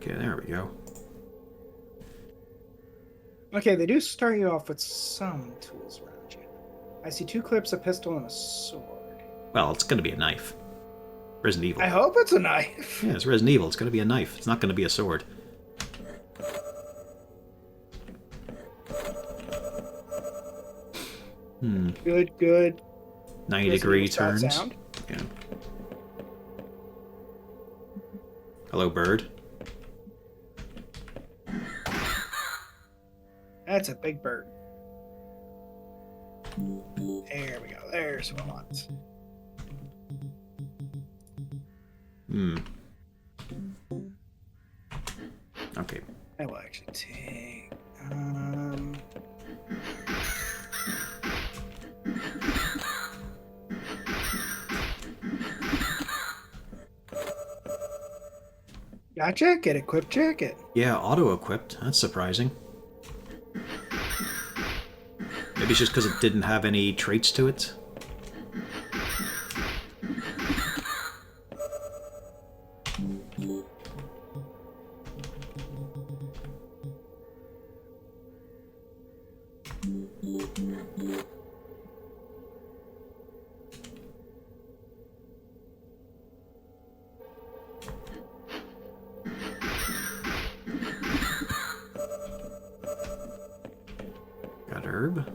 Okay, there we go. Okay, they do start you off with some tools around you. I see 2 clips, a pistol, and a sword. Well, it's going to be a knife. Resident Evil. I hope it's a knife. Yeah, it's Resident Evil. It's going to be a knife. It's not going to be a sword. Good. 90-degree turns. Sound. Yeah. Hello, bird. That's a big bird. There we go. There's what I want. Okay. I will actually take... Gotcha. Get equipped jacket. Yeah, auto-equipped. That's surprising. Maybe it's just because it didn't have any traits to it. Got herb.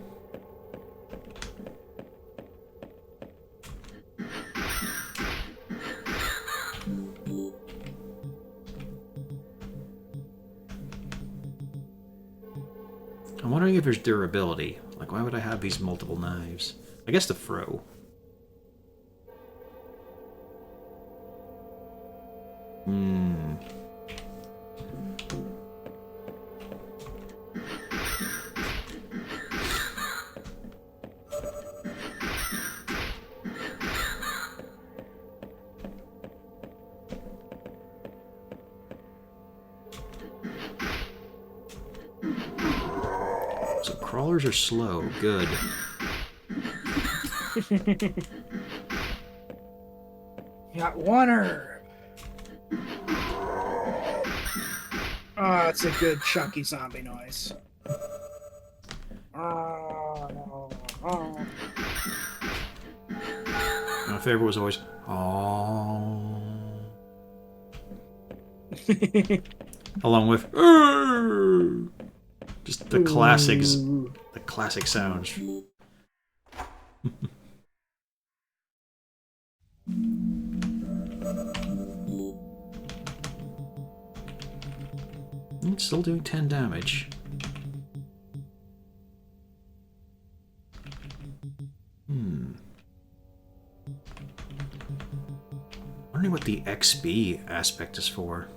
I'm wondering if there's durability. Like, why would I have these multiple knives? I guess to throw. So crawlers are slow. Good. Got 1 herb. Oh, it's a good chunky zombie noise. My favorite was always, oh. Along with, just the classics, the classic sounds. It's still doing 10 damage. Wondering what the XP aspect is for.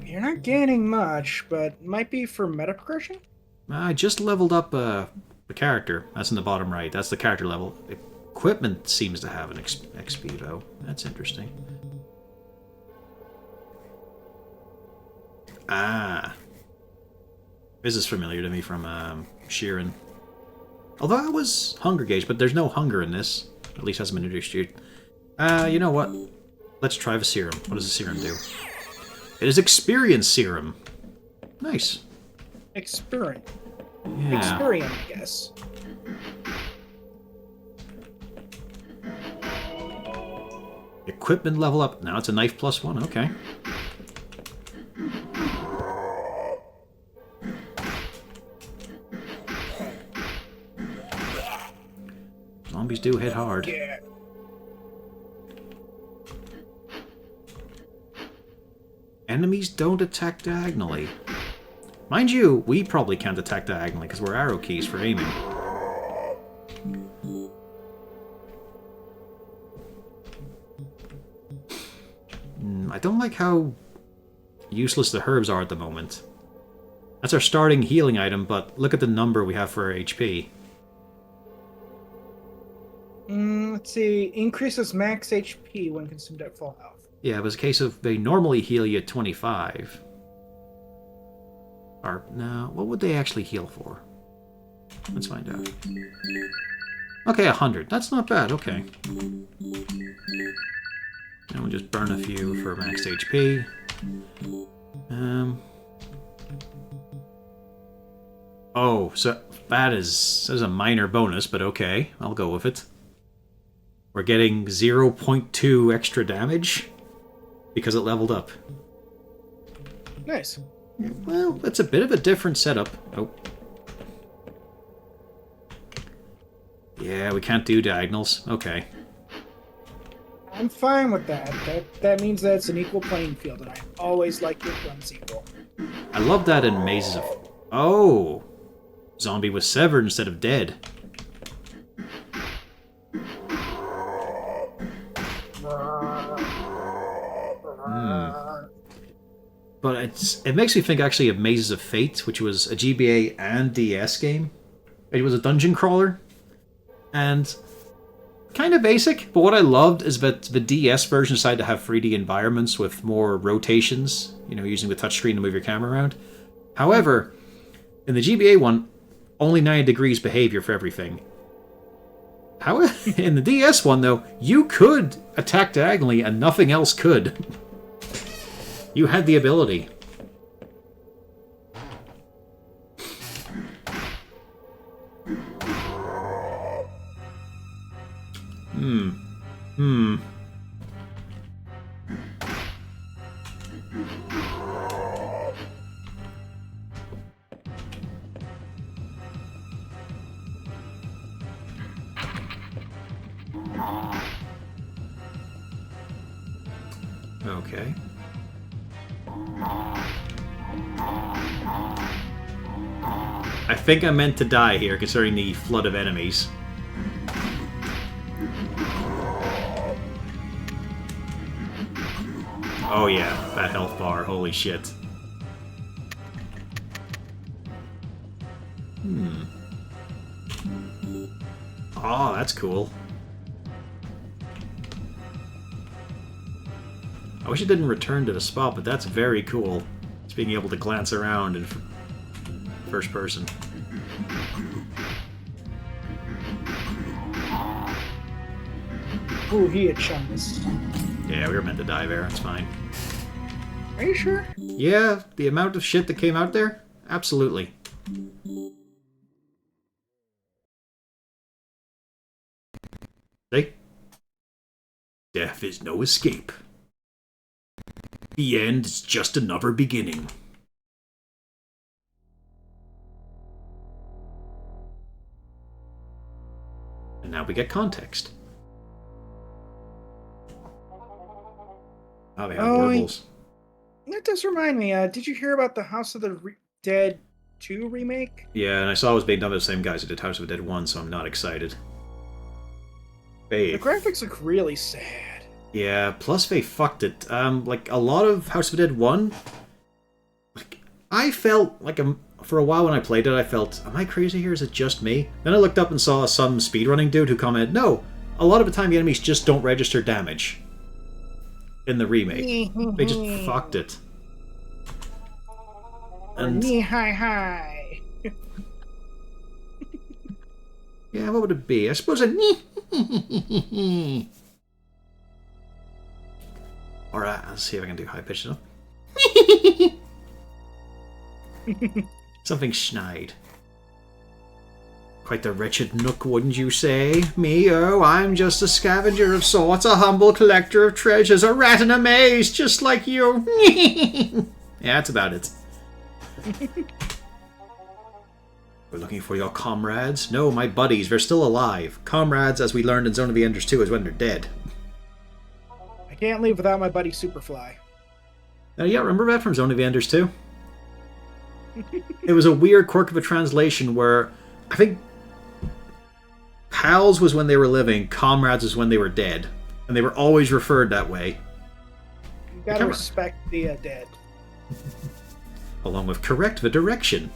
You're not gaining much, but it might be for meta progression? I just leveled up the character. That's in the bottom right. That's the character level. Equipment seems to have an XP, though. That's interesting. Ah. This is familiar to me from Sheeran. Although I was Hunger Gauge, but there's no hunger in this. At least hasn't been introduced to you. You know what? Let's try the serum. What does the serum do? It is experience serum. Nice. Experience. Yeah. Experience, I guess. Equipment level up. Now it's a knife +1. Okay. Zombies do hit hard. Yeah. Enemies don't attack diagonally. Mind you, we probably can't attack diagonally because we're arrow keys for aiming. I don't like how useless the herbs are at the moment. That's our starting healing item, but look at the number we have for our HP. Let's see. Increases max HP when consumed at full health. Yeah, it was a case of they normally heal you at 25. Or, no, what would they actually heal for? Let's find out. Okay, 100. That's not bad, okay. And we'll just burn a few for max HP. Oh, so that's a minor bonus, but okay, I'll go with it. We're getting 0.2 extra damage because it leveled up. Nice. Well, that's a bit of a different setup. Oh. Yeah, we can't do diagonals. Okay. I'm fine with that. That means that it's an equal playing field, and I always like your guns equal. I love that in Mazes of... Oh! Zombie was severed instead of dead. But it makes me think actually of Mazes of Fate, which was a GBA and DS game. It was a dungeon crawler. And kind of basic, but what I loved is that the DS version decided to have 3D environments with more rotations, you know, using the touchscreen to move your camera around. However, in the GBA one, only 90 degrees behavior for everything. However, in the DS one, though, you could attack diagonally and nothing else could. You had the ability. Okay. I think I meant to die here, considering the flood of enemies. Oh yeah, that health bar, holy shit. Oh, that's cool. I wish it didn't return to the spot, but that's very cool. Just being able to glance around in first person. Ooh, he had chungus. Yeah, we were meant to die there, it's fine. Are you sure? Yeah, the amount of shit that came out there? Absolutely. See? Death is no escape. The end is just another beginning. And now we get context. Oh, they have warbles. That does remind me, did you hear about the House of the Dead 2 remake? Yeah, and I saw it was being done by the same guys who did House of the Dead 1, so I'm not excited. The graphics look really sad. Yeah, plus they fucked it. Like, a lot of House of the Dead 1, like, I felt like, for a while when I played it, I felt, am I crazy here? Is it just me? Then I looked up and saw some speedrunning dude who commented, no, a lot of the time the enemies just don't register damage. In the remake. They just fucked it. And knee high. yeah, what would it be? I suppose a Alright, let's see if I can do high pitched enough. Something schneid. Quite the wretched nook, wouldn't you say? Me, oh, I'm just a scavenger of sorts, a humble collector of treasures, a rat in a maze, just like you. Yeah, that's about it. We're looking for your comrades? No, my buddies, they're still alive. Comrades, as we learned in Zone of the Enders 2, is when they're dead. I can't leave without my buddy Superfly. Yeah, remember that from Zone of the Enders 2? It was a weird quirk of a translation where I think pals was when they were living, comrades was when they were dead. And they were always referred that way. You gotta respect the dead. Along with correct the direction.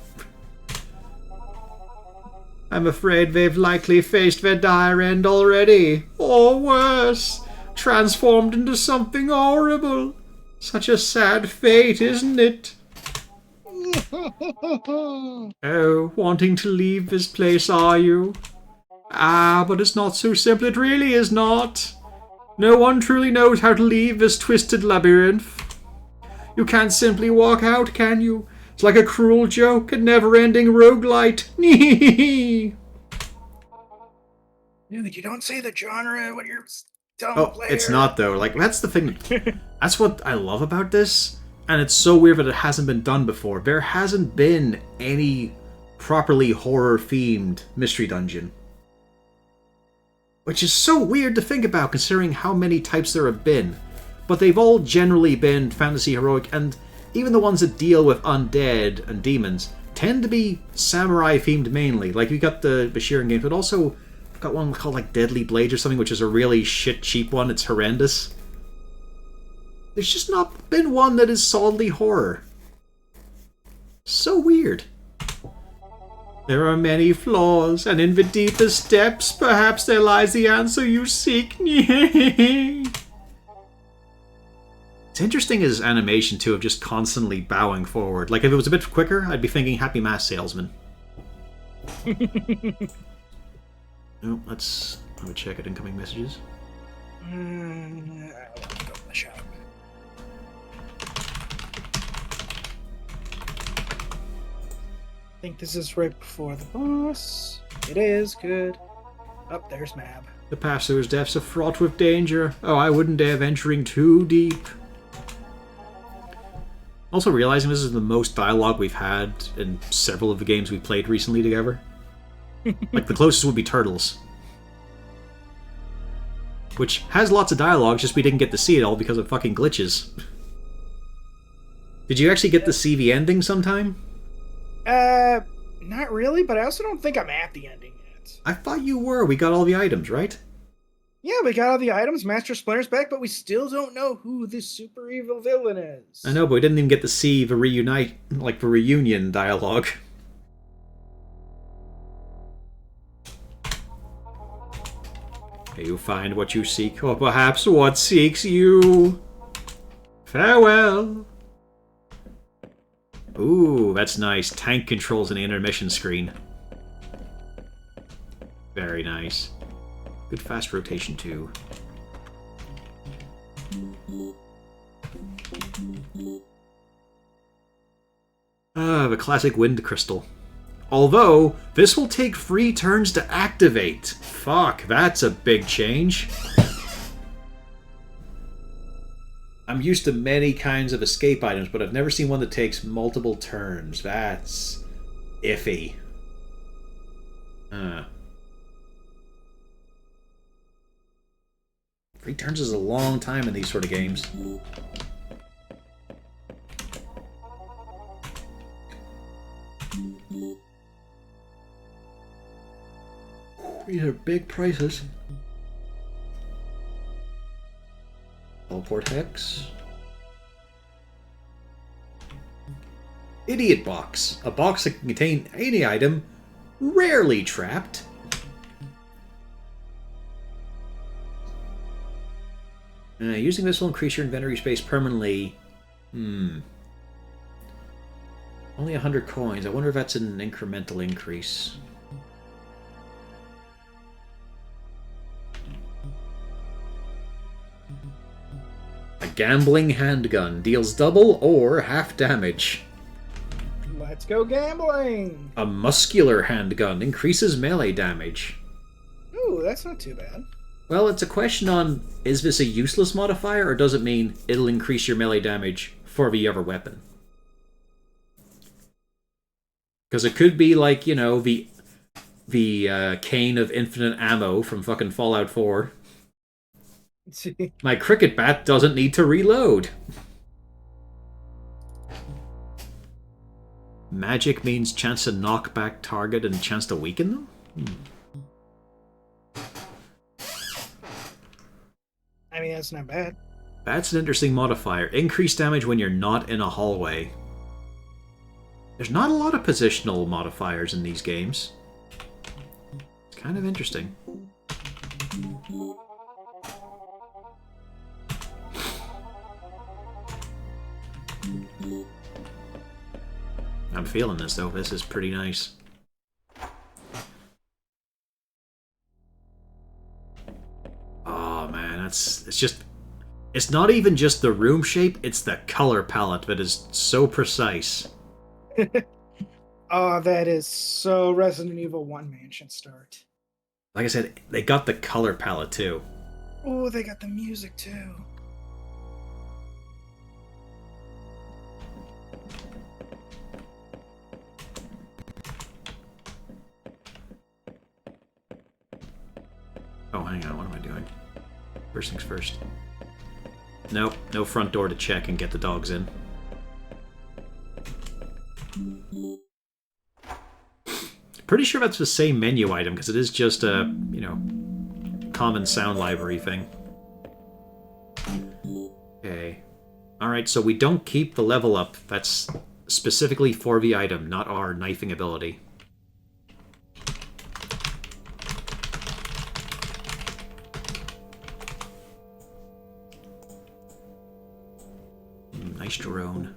I'm afraid they've likely faced their dire end already. Or worse, transformed into something horrible. Such a sad fate, isn't it? Oh, wanting to leave this place, are you? Ah, but it's not so simple, it really is not. No one truly knows how to leave this twisted labyrinth. You can't simply walk out, can you? It's like a cruel joke, a never-ending roguelite. Dude, you don't say the genre when you're dumb Oh, player. it's not though. Like, that's the thing. That's what I love about this. And it's so weird that it hasn't been done before. There hasn't been any properly horror-themed mystery dungeon. Which is so weird to think about, considering how many types there have been. But they've all generally been fantasy heroic, and even the ones that deal with undead and demons tend to be samurai-themed mainly. Like, we got the Bashiran games, but also got one called, like, Deadly Blades or something, which is a really shit cheap one. It's horrendous. There's just not been one that is solidly horror. So weird. There are many flaws, and in the deepest depths, perhaps there lies the answer you seek. It's interesting as animation, too, of just constantly bowing forward. Like, if it was a bit quicker, I'd be thinking Happy Mask Salesman. Oh, let's have a check at incoming messages. I want to go in the shop. I think this is right before the boss. It is, good. Oh, there's Mab. The path through his depths are fraught with danger. Oh, I wouldn't dare venturing too deep. Also realizing this is the most dialogue we've had in several of the games we've played recently together. Like, the closest would be Turtles. Which has lots of dialogue, just we didn't get to see it all because of fucking glitches. Did you actually get to see the ending sometime? Not really, but I also don't think I'm at the ending yet. I thought you were. We got all the items, right? Yeah, we got all the items, Master Splinter's back, but we still don't know who this super evil villain is. I know, but we didn't even get to see the the reunion dialogue. You find what you seek, or perhaps what seeks you. Farewell. Ooh, that's nice. Tank controls in the intermission screen. Very nice. Good fast rotation, too. The classic wind crystal. Although, this will take 3 turns to activate. Fuck, that's a big change. I'm used to many kinds of escape items, but I've never seen one that takes multiple turns. That's iffy. 3 turns is a long time in these sort of games. These are big prices. Teleport Hex. Idiot Box. A box that can contain any item, rarely trapped. Using this will increase your inventory space permanently. Only 100 coins. I wonder if that's an incremental increase. A gambling handgun deals double or half damage. Let's go gambling! A muscular handgun increases melee damage. Ooh, that's not too bad. Well, it's a question on, is this a useless modifier, or does it mean it'll increase your melee damage for the other weapon? Because it could be like, you know, the cane of infinite ammo from fucking Fallout 4. My cricket bat doesn't need to reload. Magic means chance to knock back target and chance to weaken them? I mean, that's not bad. That's an interesting modifier. Increased damage when you're not in a hallway. There's not a lot of positional modifiers in these games. It's kind of interesting. I'm feeling this, though. This is pretty nice. Oh, man, that's it's just... It's not even just the room shape, it's the color palette that is so precise. Oh, that is so Resident Evil 1 Mansion start. Like I said, they got the color palette too. Oh, they got the music too. Oh, hang on, what am I doing? First things first. Nope, no front door to check and get the dogs in. Pretty sure that's the same menu item, because it is just a, you know, common sound library thing. Okay. Alright, so we don't keep the level up. That's specifically for the item, not our knifing ability. Nice drone.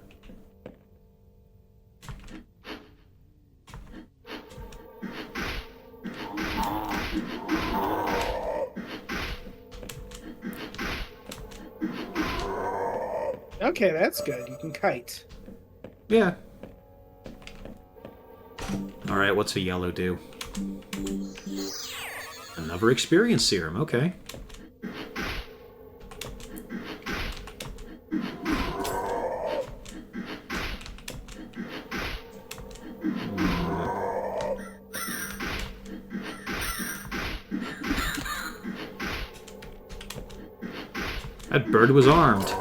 Okay, that's good. You can kite. Yeah. Alright, what's the yellow do? Another experience serum, okay. That bird was armed.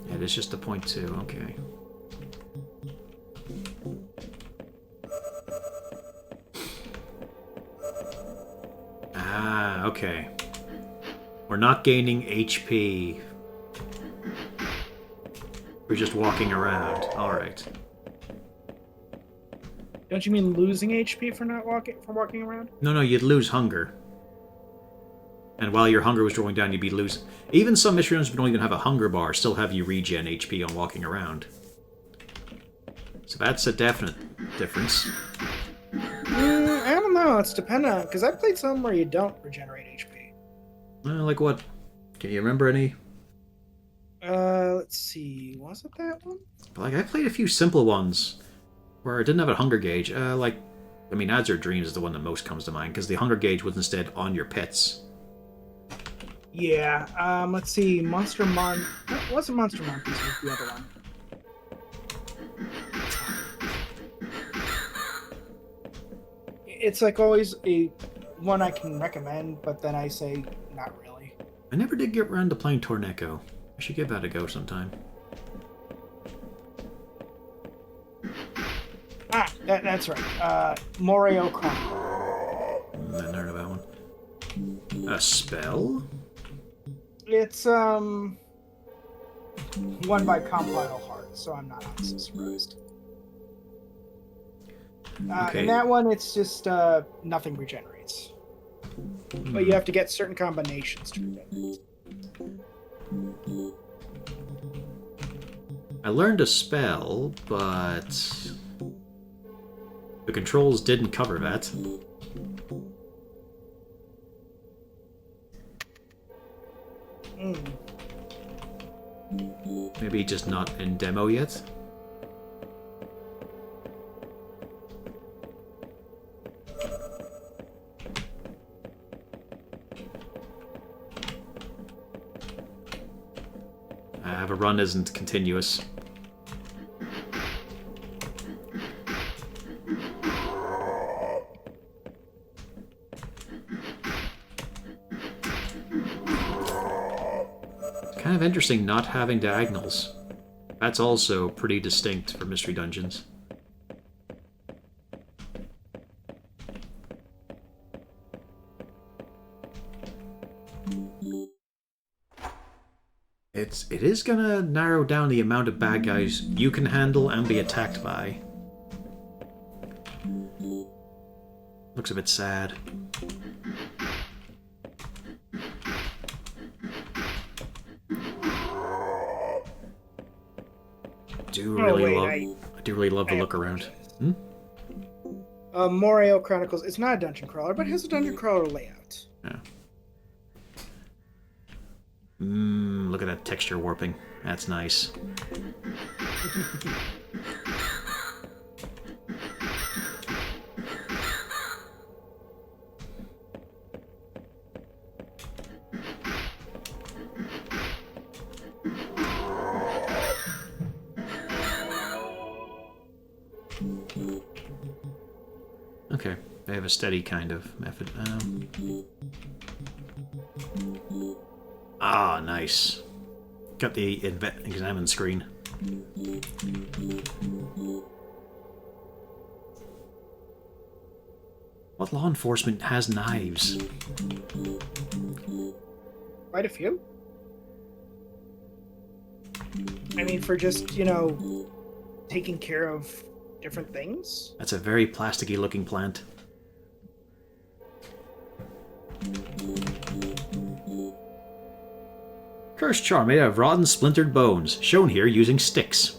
It is just a point two, okay. Ah, okay. We're not gaining HP. We're just walking around. Alright. Don't you mean losing HP for walking around? No, you'd lose hunger. And while your hunger was drawing down, you'd be losing... Even some mystery runs that don't even have a hunger bar still have you regen HP on walking around. So that's a definite difference. I don't know. It's dependent on... Because I played some where you don't regenerate HP. Like what? Can you remember any? Let's see. Was it that one? Like, I played a few simple ones where I didn't have a hunger gauge. Like, I mean, Ads or Dreams is the one that most comes to mind, because the hunger gauge was instead on your pets. Yeah, let's see. Monster Mon... It wasn't Monster Monkeys, it was the other one. It's like always a one I can recommend, but then I say not really. I never did get around to playing Torneco. I should give that a go sometime. Ah, that's right. Morio Chronicle. I hadn't heard of that one. A spell? It's one by Compile Heart, so I'm not honestly surprised. Okay. In that one, it's just nothing regenerates. But you have to get certain combinations to regenerate. I learned a spell, but the controls didn't cover that. Maybe just not in demo yet? The run isn't continuous. Kind of interesting not having diagonals. That's also pretty distinct for Mystery Dungeons. It is gonna narrow down the amount of bad guys you can handle and be attacked by. Looks a bit sad. I do do really love the look around. Hmm? Morio Chronicles. It's not a dungeon crawler, but it has a dungeon crawler layout. Yeah. Look at that texture warping. That's nice. Okay, they have a steady kind of method. Nice. Got the examine screen. What law enforcement has knives? Quite a few. I mean, for just, taking care of different things. That's a very plasticky looking plant. Cursed charm made out of rotten, splintered bones, shown here using sticks.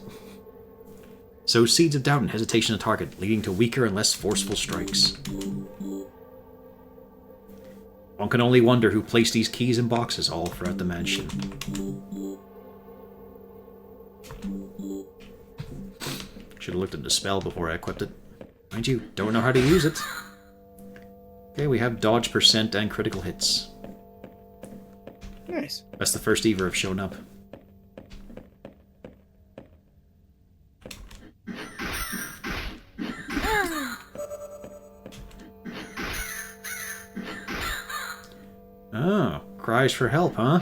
Sows seeds of doubt and hesitation to target, leading to weaker and less forceful strikes. One can only wonder who placed these keys in boxes all throughout the mansion. Should have looked at the spell before I equipped it. Mind you, don't know how to use it. Okay, we have dodge percent and critical hits. Nice. That's the first Ever have shown up. Oh, cries for help, huh?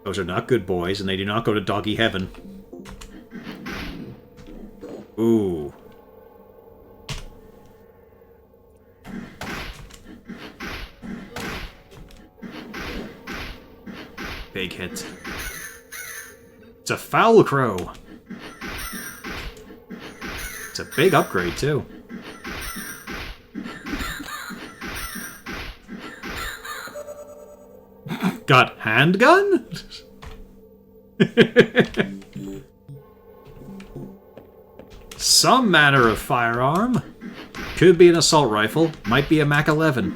Those are not good boys, and they do not go to doggy heaven. Ooh. Big hit. It's a foul crow. It's a big upgrade, too. Got handgun? Some manner of firearm. Could be an assault rifle. Might be a Mac 11.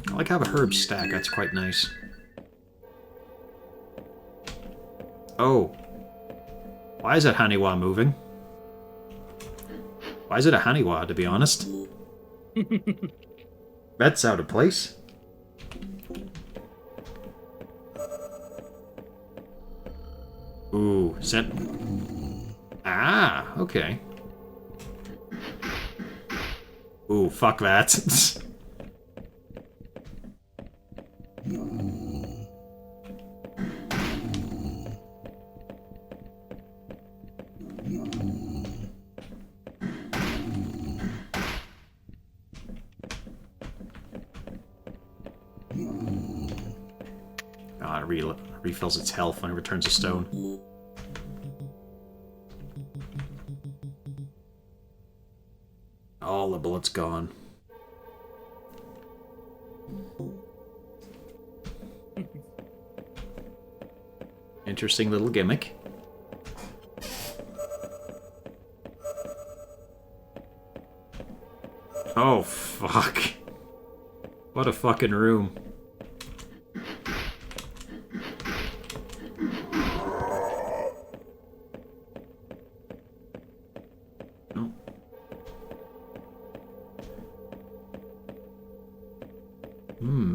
I like how a herb stack. That's quite nice. Oh. Why is that Haniwa moving? Why is it a Haniwa, to be honest? That's out of place. Ooh, sent. Ah, okay. Ooh, fuck that. Refills its health when it returns a stone. All the bullets gone. Interesting little gimmick. Oh, fuck. What a fucking room.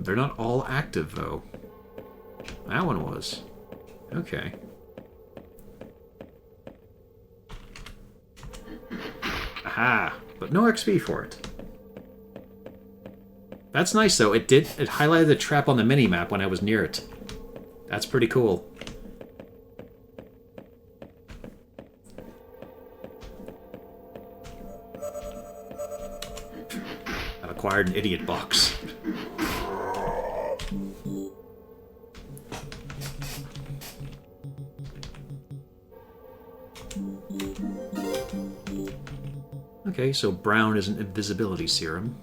They're not all active, though. That one was. Okay. Aha! But no XP for it. That's nice, though. It highlighted the trap on the mini-map when I was near it. That's pretty cool. I've acquired an idiot box. Okay, so brown is an invisibility serum.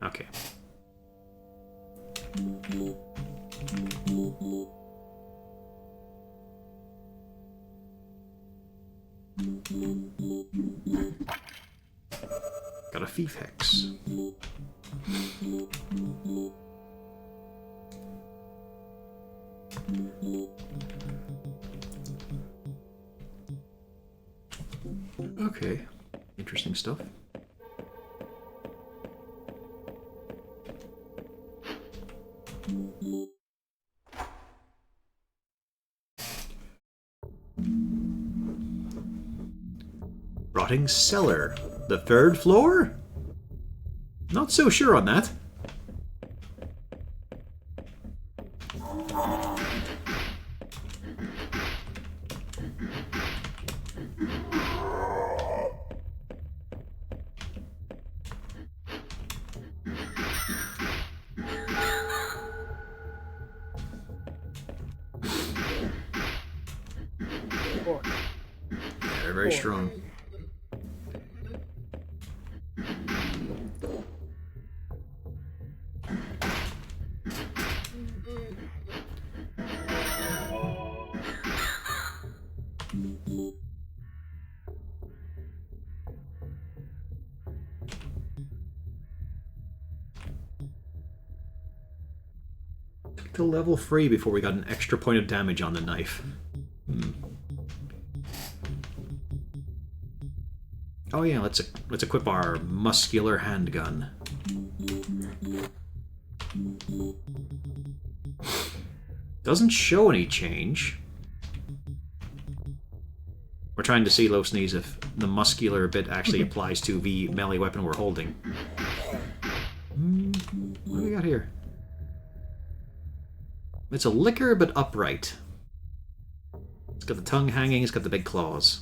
Okay. Got a thief hex. Okay, interesting stuff. Rotting cellar. The third floor? Not so sure on that. Four. They're very strong. To level 3 before we got an extra point of damage on the knife. Oh yeah, let's equip our muscular handgun. Doesn't show any change. We're trying to see, Low Sneeze, if the muscular bit actually applies to the melee weapon we're holding. What do we got here? It's a liquor, but upright. It's got the tongue hanging, it's got the big claws.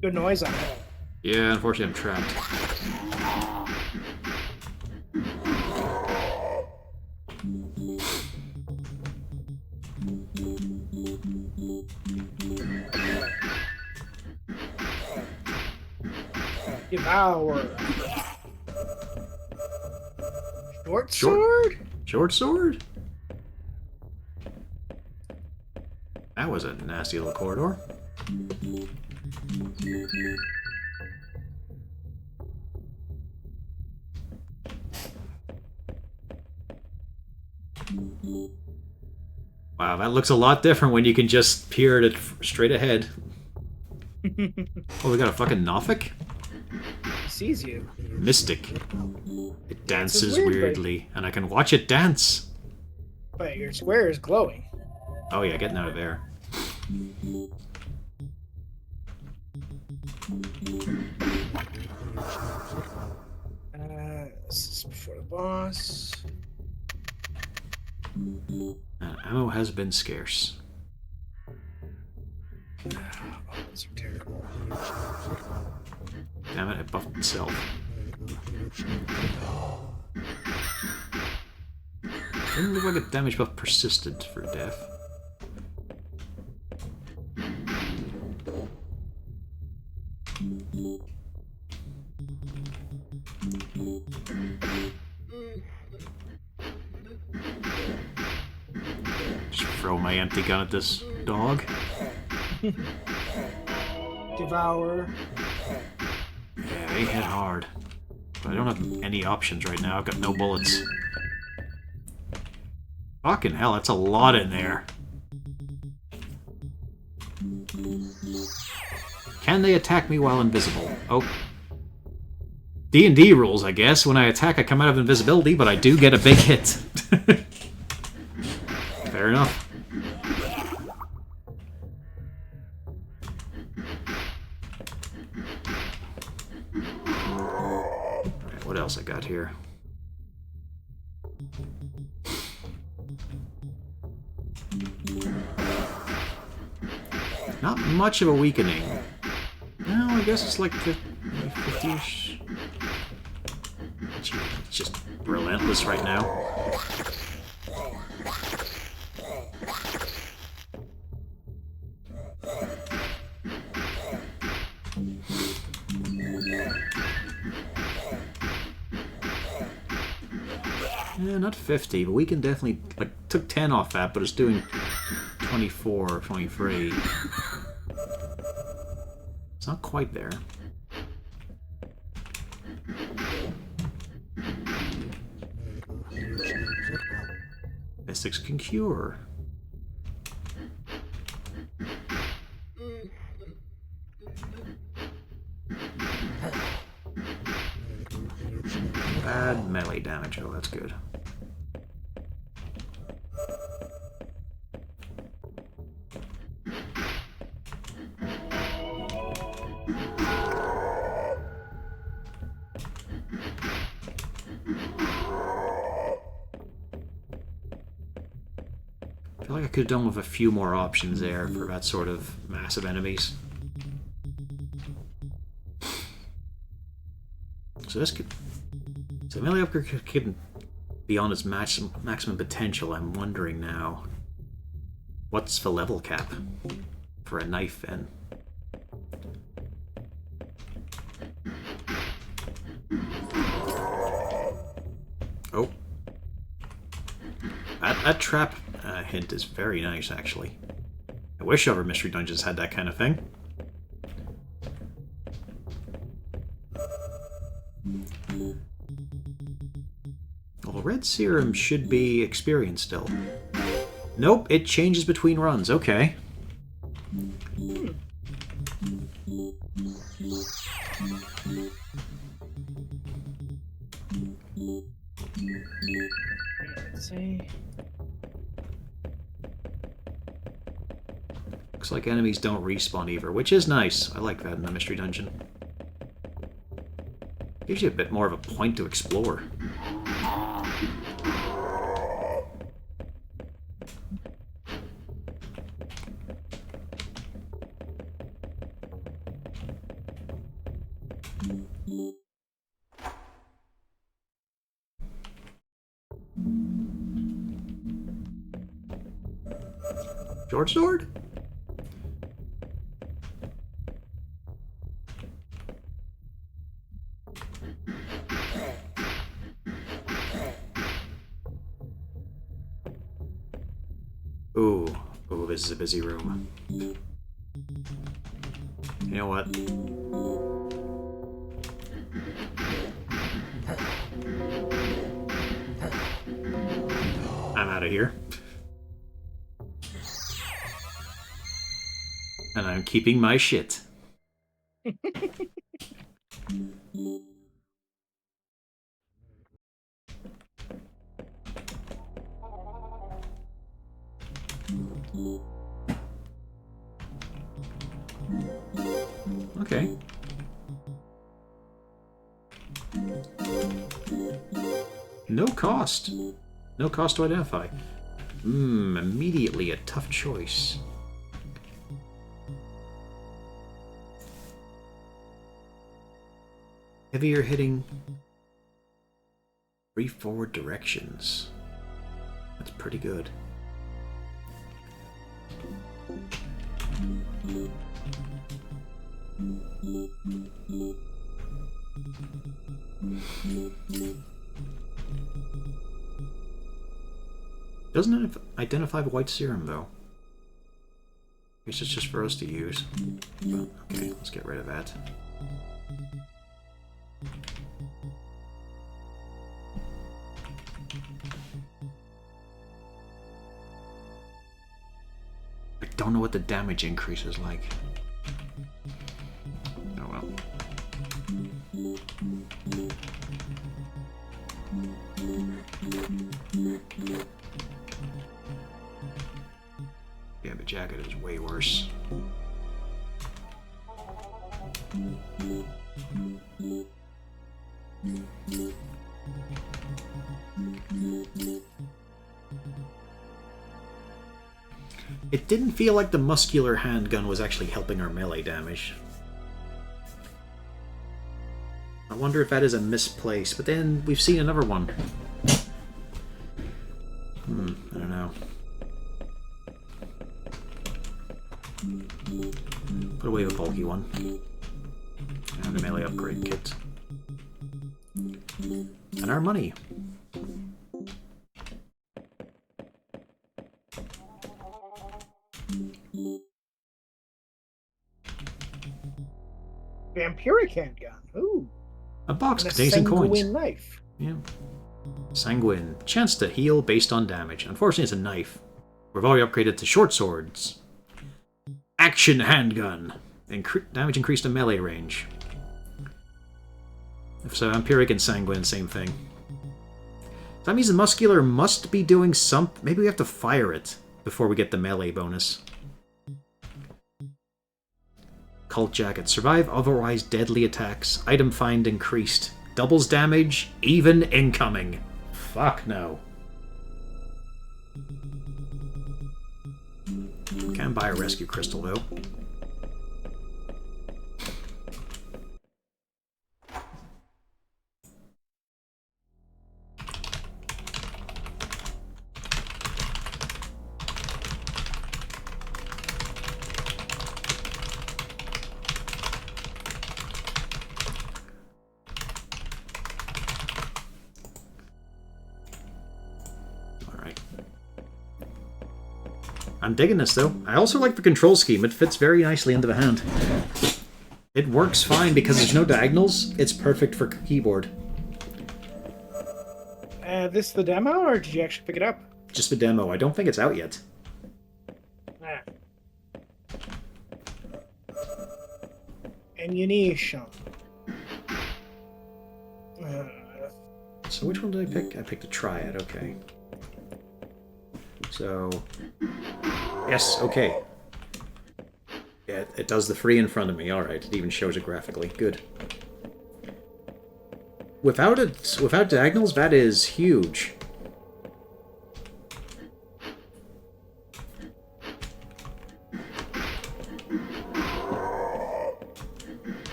Good noise on it. Yeah, unfortunately I'm trapped. Devour. Short sword? Short sword? That was a nasty little corridor. Wow, that looks a lot different when you can just peer at it straight ahead. Oh, we got a fucking Nothic? Sees you. Mystic. It dances weird, weirdly, and I can watch it dance. But your square is glowing. Oh yeah, getting out of there. This is before the boss. Ammo has been scarce. Oh, those are terrible. Damn it, it buffed itself. Didn't look like a damage buff persisted for death. Just throw my empty gun at this dog. Devour. Yeah, they hit hard. But I don't have any options right now. I've got no bullets. Fucking hell, that's a lot in there. Can they attack me while invisible? Oh. D&D rules, I guess. When I attack, I come out of invisibility, but I do get a big hit. Fair enough. Alright, what else I got here? Not much of a weakening. No, I guess it's like 50-ish. It's just relentless right now. Yeah, not 50, but we can definitely... Like, took 10 off that, but it's doing 24 or 23. It's not quite there. Mystics can cure. Bad melee damage. Oh, that's good. I feel like I could have done with a few more options there for that sort of massive enemies. So this could... So melee upgrade could beyond its maximum potential. I'm wondering now, what's the level cap for a knife then? Oh. That trap hint is very nice, actually. I wish other mystery dungeons had that kind of thing. Well, red serum should be experience still. Nope, it changes between runs. Okay. Let's see. Looks like enemies don't respawn either, which is nice. I like that in the mystery dungeon. Gives you a bit more of a point to explore. Short sword? Ooh, this is a busy room. You know what? I'm out of here. And I'm keeping my shit. Okay. No cost. No cost to identify. Immediately a tough choice. Heavier hitting. 3 forward directions. That's pretty good. Doesn't it identify the white serum, though? I guess it's just for us to use. But, okay, let's get rid of that. I don't know what the damage increase is like. Oh well. Yeah, the jacket is way worse. It didn't feel like the muscular handgun was actually helping our melee damage. I wonder if that is a misplace, but then we've seen another one. I don't know. Put away the bulky one. And the melee upgrade kit. And our money. Vampiric handgun. Ooh. A box And a containing coins. sanguine knife. Yeah. Sanguine. Chance to heal based on damage. Unfortunately, it's a knife. We've already upgraded to short swords. Action handgun. Damage increased to melee range. So Vampiric and Sanguine, same thing. That means the muscular must be doing something. Maybe we have to fire it before we get the melee bonus. Cult Jacket. Survive otherwise deadly attacks. Item find increased. Doubles damage, even incoming. Fuck no. Can buy a rescue crystal though. I'm digging this, though. I also like the control scheme. It fits very nicely into the hand. It works fine because there's no diagonals. It's perfect for keyboard. This the demo, or did you actually pick it up? Just the demo. I don't think it's out yet. Ah. Ammunition. So which one did I pick? I picked a Triad, okay. So... Yes, okay. Yeah, it does the 3 in front of me. Alright, it even shows it graphically. Good. Without diagonals, that is huge.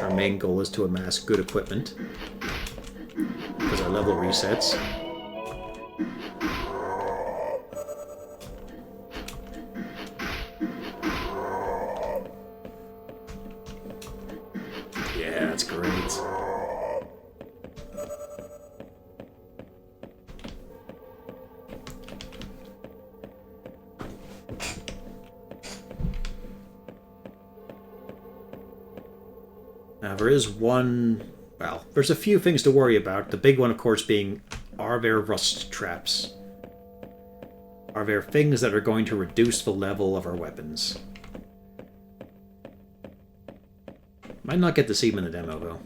Our main goal is to amass good equipment because our level resets. Yeah, that's great. Now, there is one... Well, there's a few things to worry about. The big one, of course, being, are there rust traps? Are there things that are going to reduce the level of our weapons? Might not get to see them in the demo, though.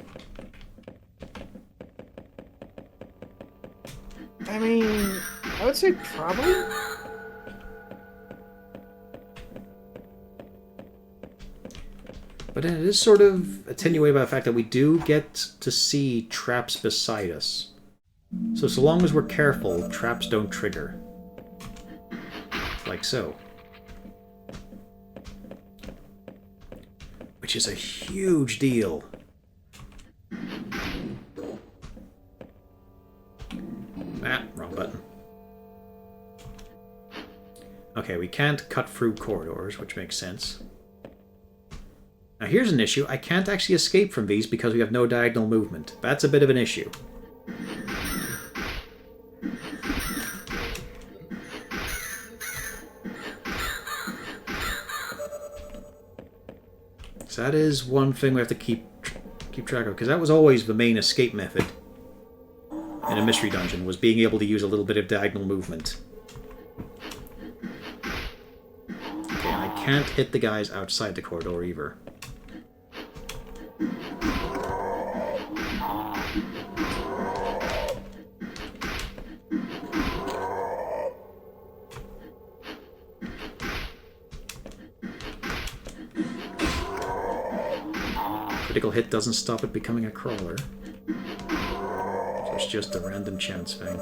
I mean, I would say probably. But it is sort of attenuated by the fact that we do get to see traps beside us. So long as we're careful, traps don't trigger. Like so. Which is a huge deal. Ah, wrong button. Okay, we can't cut through corridors, which makes sense. Now here's an issue. I can't actually escape from these because we have no diagonal movement. That's a bit of an issue. So that is one thing we have to keep track of, because that was always the main escape method in a mystery dungeon, was being able to use a little bit of diagonal movement. can't hit the guys outside the corridor either. Critical hit doesn't stop it becoming a crawler. So it's just a random chance thing.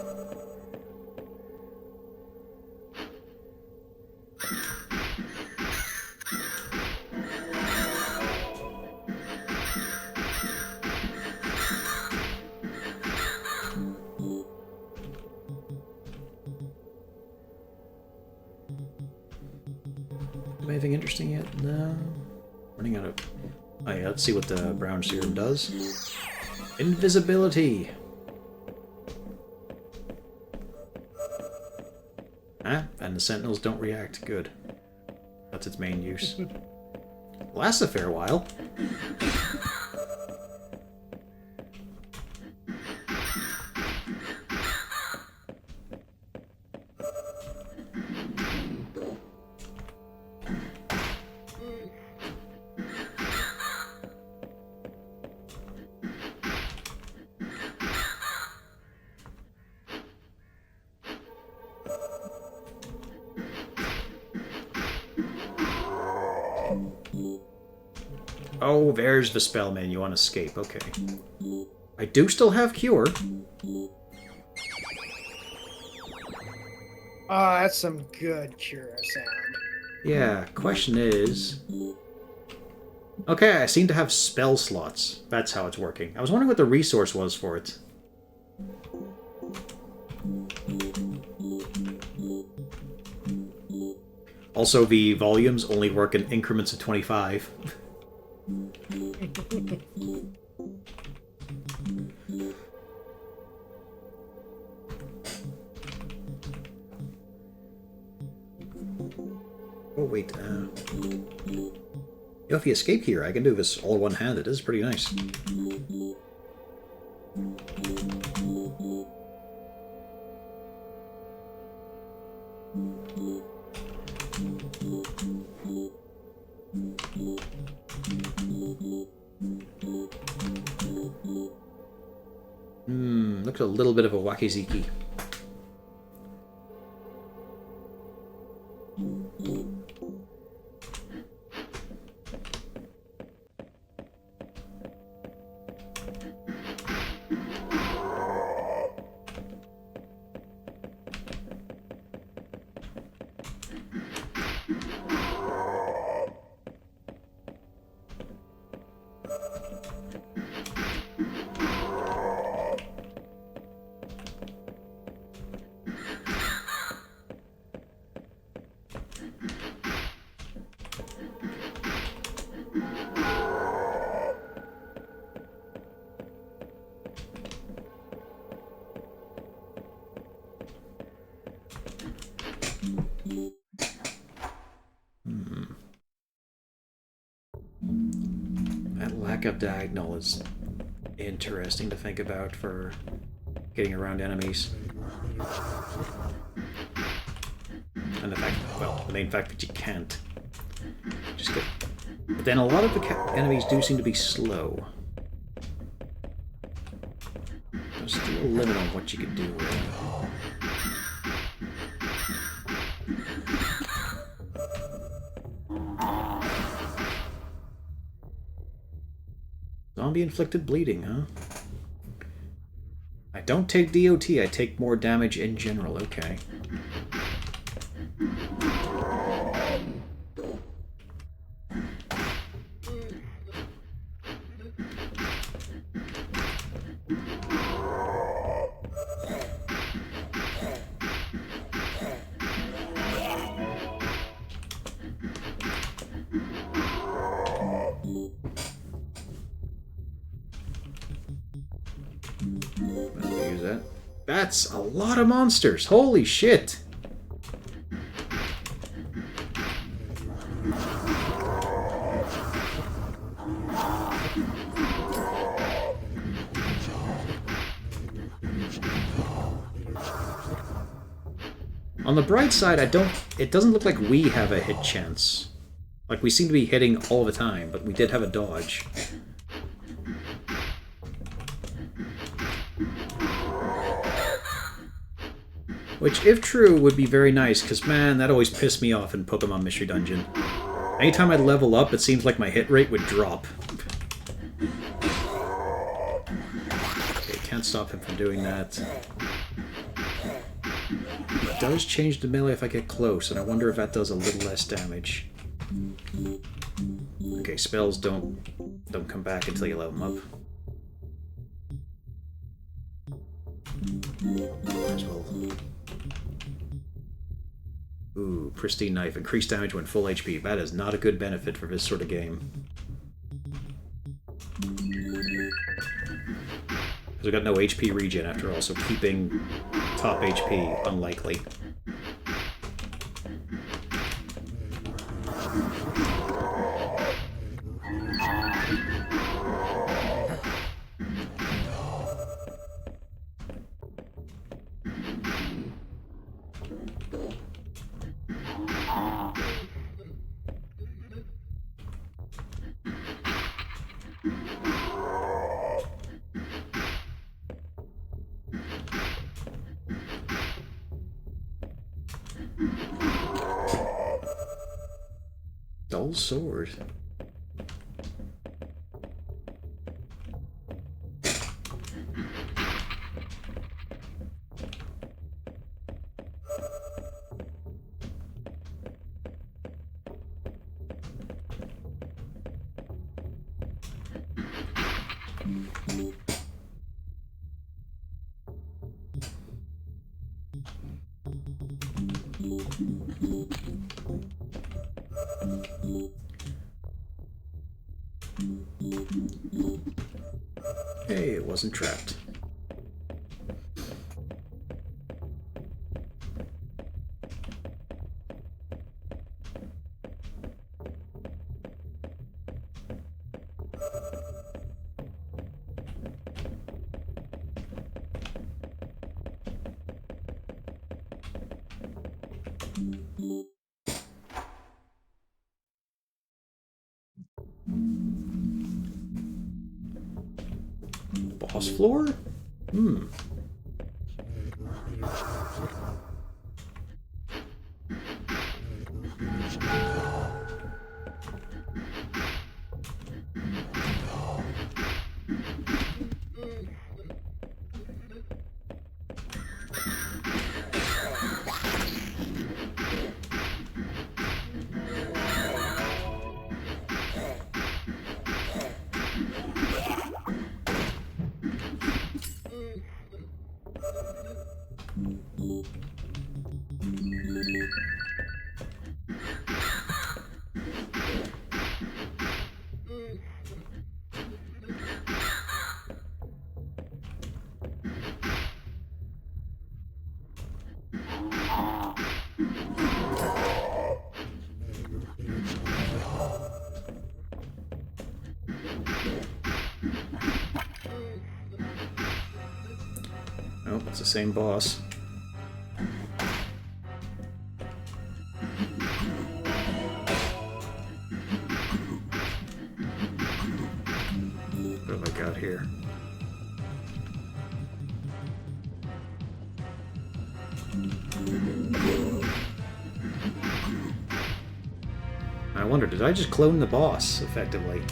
Anything interesting yet? No. Running out of... Oh yeah, let's see what the brown serum does. Invisibility! Ah, and the sentinels don't react. Good. That's its main use. Lasts a fair while. Oh, there's the spell menu on escape. Okay. I do still have cure. Oh, that's some good cure sound. Yeah, question is... Okay, I seem to have spell slots. That's how it's working. I was wondering what the resource was for it. Also, the volumes only work in increments of 25. Oh, wait. If you escape here, I can do this all one-handed. This is pretty nice. Looks a little bit of a wacky-ziki. That lack of diagonal is interesting to think about for getting around enemies. And the fact, well, the main fact that you can't. Just get... But then a lot of the enemies do seem to be slow. There's still a limit on what you can do, really. Zombie-inflicted bleeding, huh? I don't take DOT, I take more damage in general, okay. Use that. That's a lot of monsters. Holy shit. On the bright side, it doesn't look like we have a hit chance Like, we seem to be hitting all the time, but we did have a dodge. Which, if true, would be very nice, because, man, that always pissed me off in Pokemon Mystery Dungeon. Anytime I'd level up, it seems like my hit rate would drop. Okay, can't stop him from doing that. It does change the melee if I get close, and I wonder if that does a little less damage. Okay, spells don't come back until you level them up. Might as well. Ooh, Pristine Knife. Increased damage when full HP. That is not a good benefit for this sort of game. Because we got no HP regen after all, so keeping top HP unlikely. Dull sword. Hey, it wasn't trapped. Boss floor? Hmm. Nope, it's the same boss. What have I got here? I wonder, did I just clone the boss, effectively?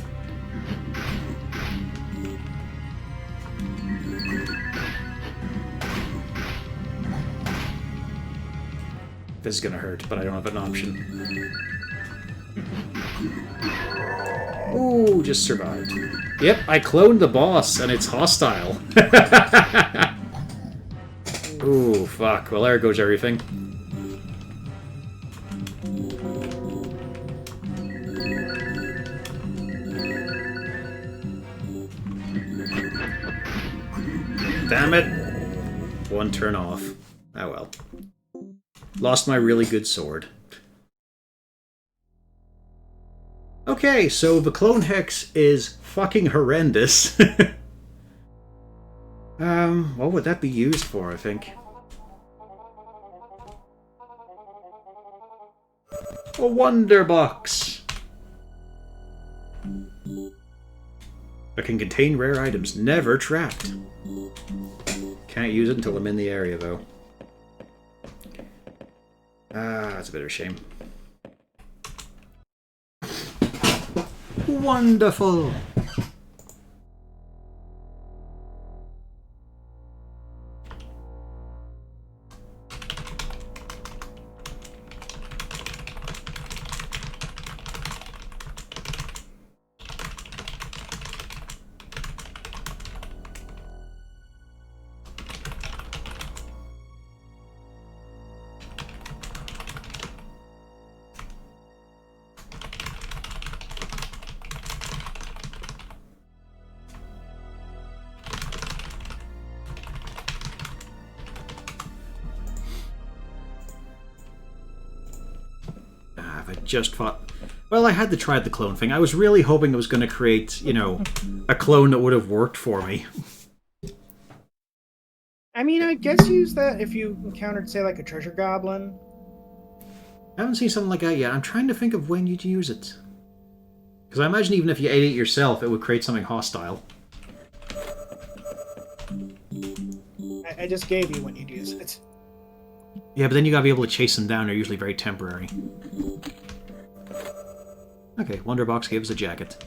This is gonna hurt, but I don't have an option. Ooh, just survived. Yep, I cloned the boss, and it's hostile. Ooh, fuck. Well, there goes everything. Damn it. One turn off. Oh well. Lost my really good sword. Okay, so the clone hex is fucking horrendous. What would that be used for, I think? A wonder box! But can contain rare items. Never trapped. Can't use it until I'm in the area, though. Ah, that's a bit of a shame. Wonderful! Just fought. Well, I had to try the clone thing. I was really hoping it was going to create, you know, a clone that would have worked for me. I mean, I guess use that if you encountered, say, like a treasure goblin. I haven't seen something like that yet. I'm trying to think of when you'd use it. Because I imagine even if you ate it yourself, it would create something hostile. I just gave you when you'd use it. Yeah, but then you gotta be able to chase them down. They're usually very temporary. Okay, Wonderbox gave us a jacket.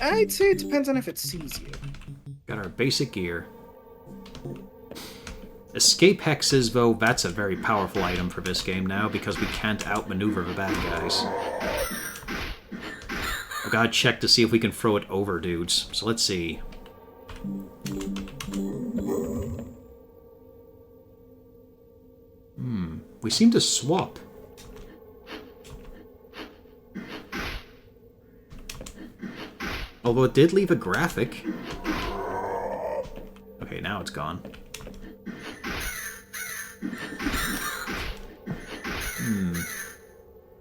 I'd say it depends on if it sees you. Got our basic gear. Escape hexes, though, that's a very powerful item for this game now, because we can't outmaneuver the bad guys. I gotta check to see if we can throw it over dudes. So let's see. We seem to swap. Although it did leave a graphic. Okay, now it's gone.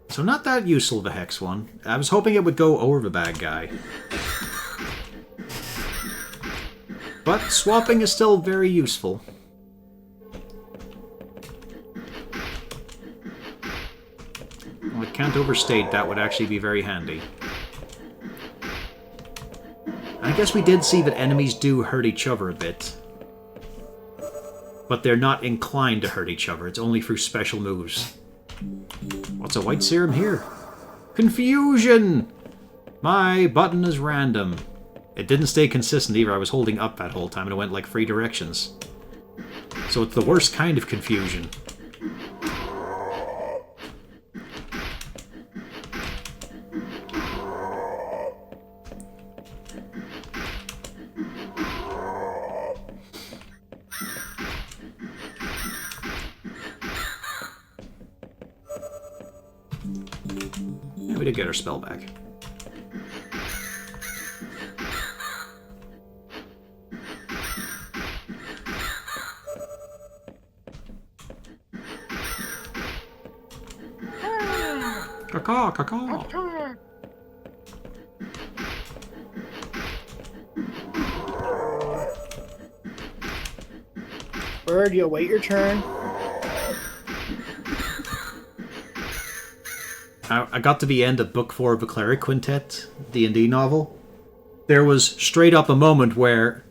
So not that useful, the hex one. I was hoping it would go over the bad guy. But swapping is still very useful. Well, I can't overstate that would actually be very handy. I guess we did see that enemies do hurt each other a bit. But they're not inclined to hurt each other. It's only through special moves. What's a white serum here? Confusion! My button is random. It didn't stay consistent either. I was holding up that whole time and it went like 3 directions. So it's the worst kind of confusion. Yeah, we did get our spell back. Caw, caw, caw. Bird, you'll wait your turn. I got to the end of Book 4 of the Cleric Quintet, D&D novel. There was straight up a moment where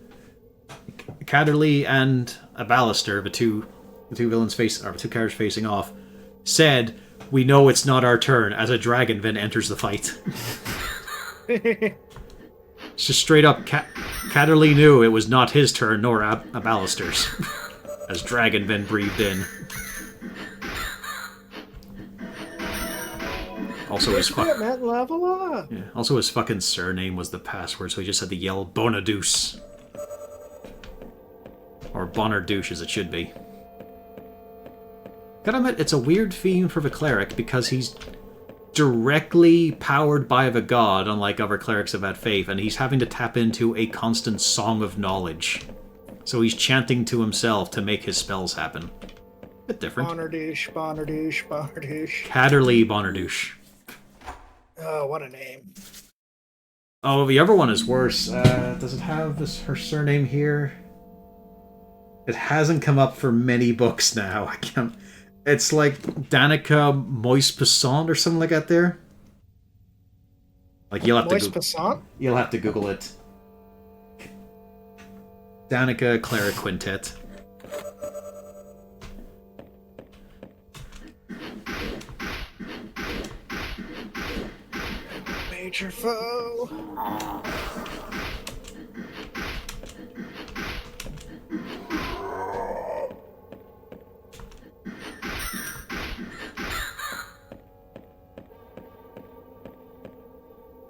Catterley and Abalister, the two villains or the two characters facing off, said, "We know it's not our turn," as a dragon then enters the fight. It's just straight up, Catterley knew it was not his turn, nor Abalister's, as dragon then breathed in. Also his level up. Yeah. Also his fucking surname was the password, so he just had to yell Bonadouce. Or Bonardouche as it should be. Gotta admit, it's a weird theme for the cleric because he's directly powered by the god, unlike other clerics of that faith, and he's having to tap into a constant song of knowledge. So he's chanting to himself to make his spells happen. Bit different. Bonardouche, Bonardouche, Bonardouche. Catterley Bonardouche. Oh, what a name. Oh, the other one is worse. Does it have her surname here? It hasn't come up for many books now. I can't... It's like Danica Moise-Poisson or something like that there. Like you'll have Moist to Passant? you'll have to Google it. Danica Clara Quintet. Major foe.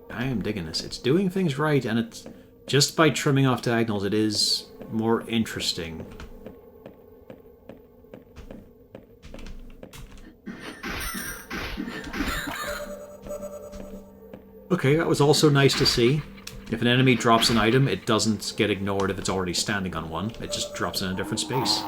I am digging this. It's doing things right, and it's just by trimming off diagonals, it is more interesting. Okay, that was also nice to see. If an enemy drops an item, it doesn't get ignored if it's already standing on one. It just drops in a different space.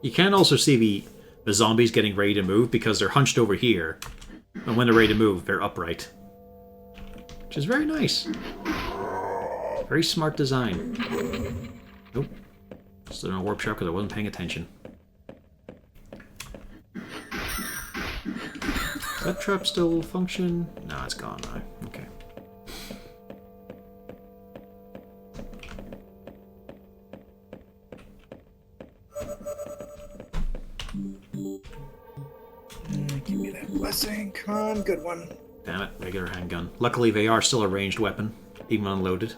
You can also see the zombies getting ready to move because they're hunched over here. And when they're ready to move, they're upright. Which is very nice. Very smart design. Nope. Still in a warp trap because I wasn't paying attention. Does that trap still function? No, it's gone now. Okay. Give me that blessing. Come on, good one. Damn it, regular handgun. Luckily, they are still a ranged weapon, even unloaded.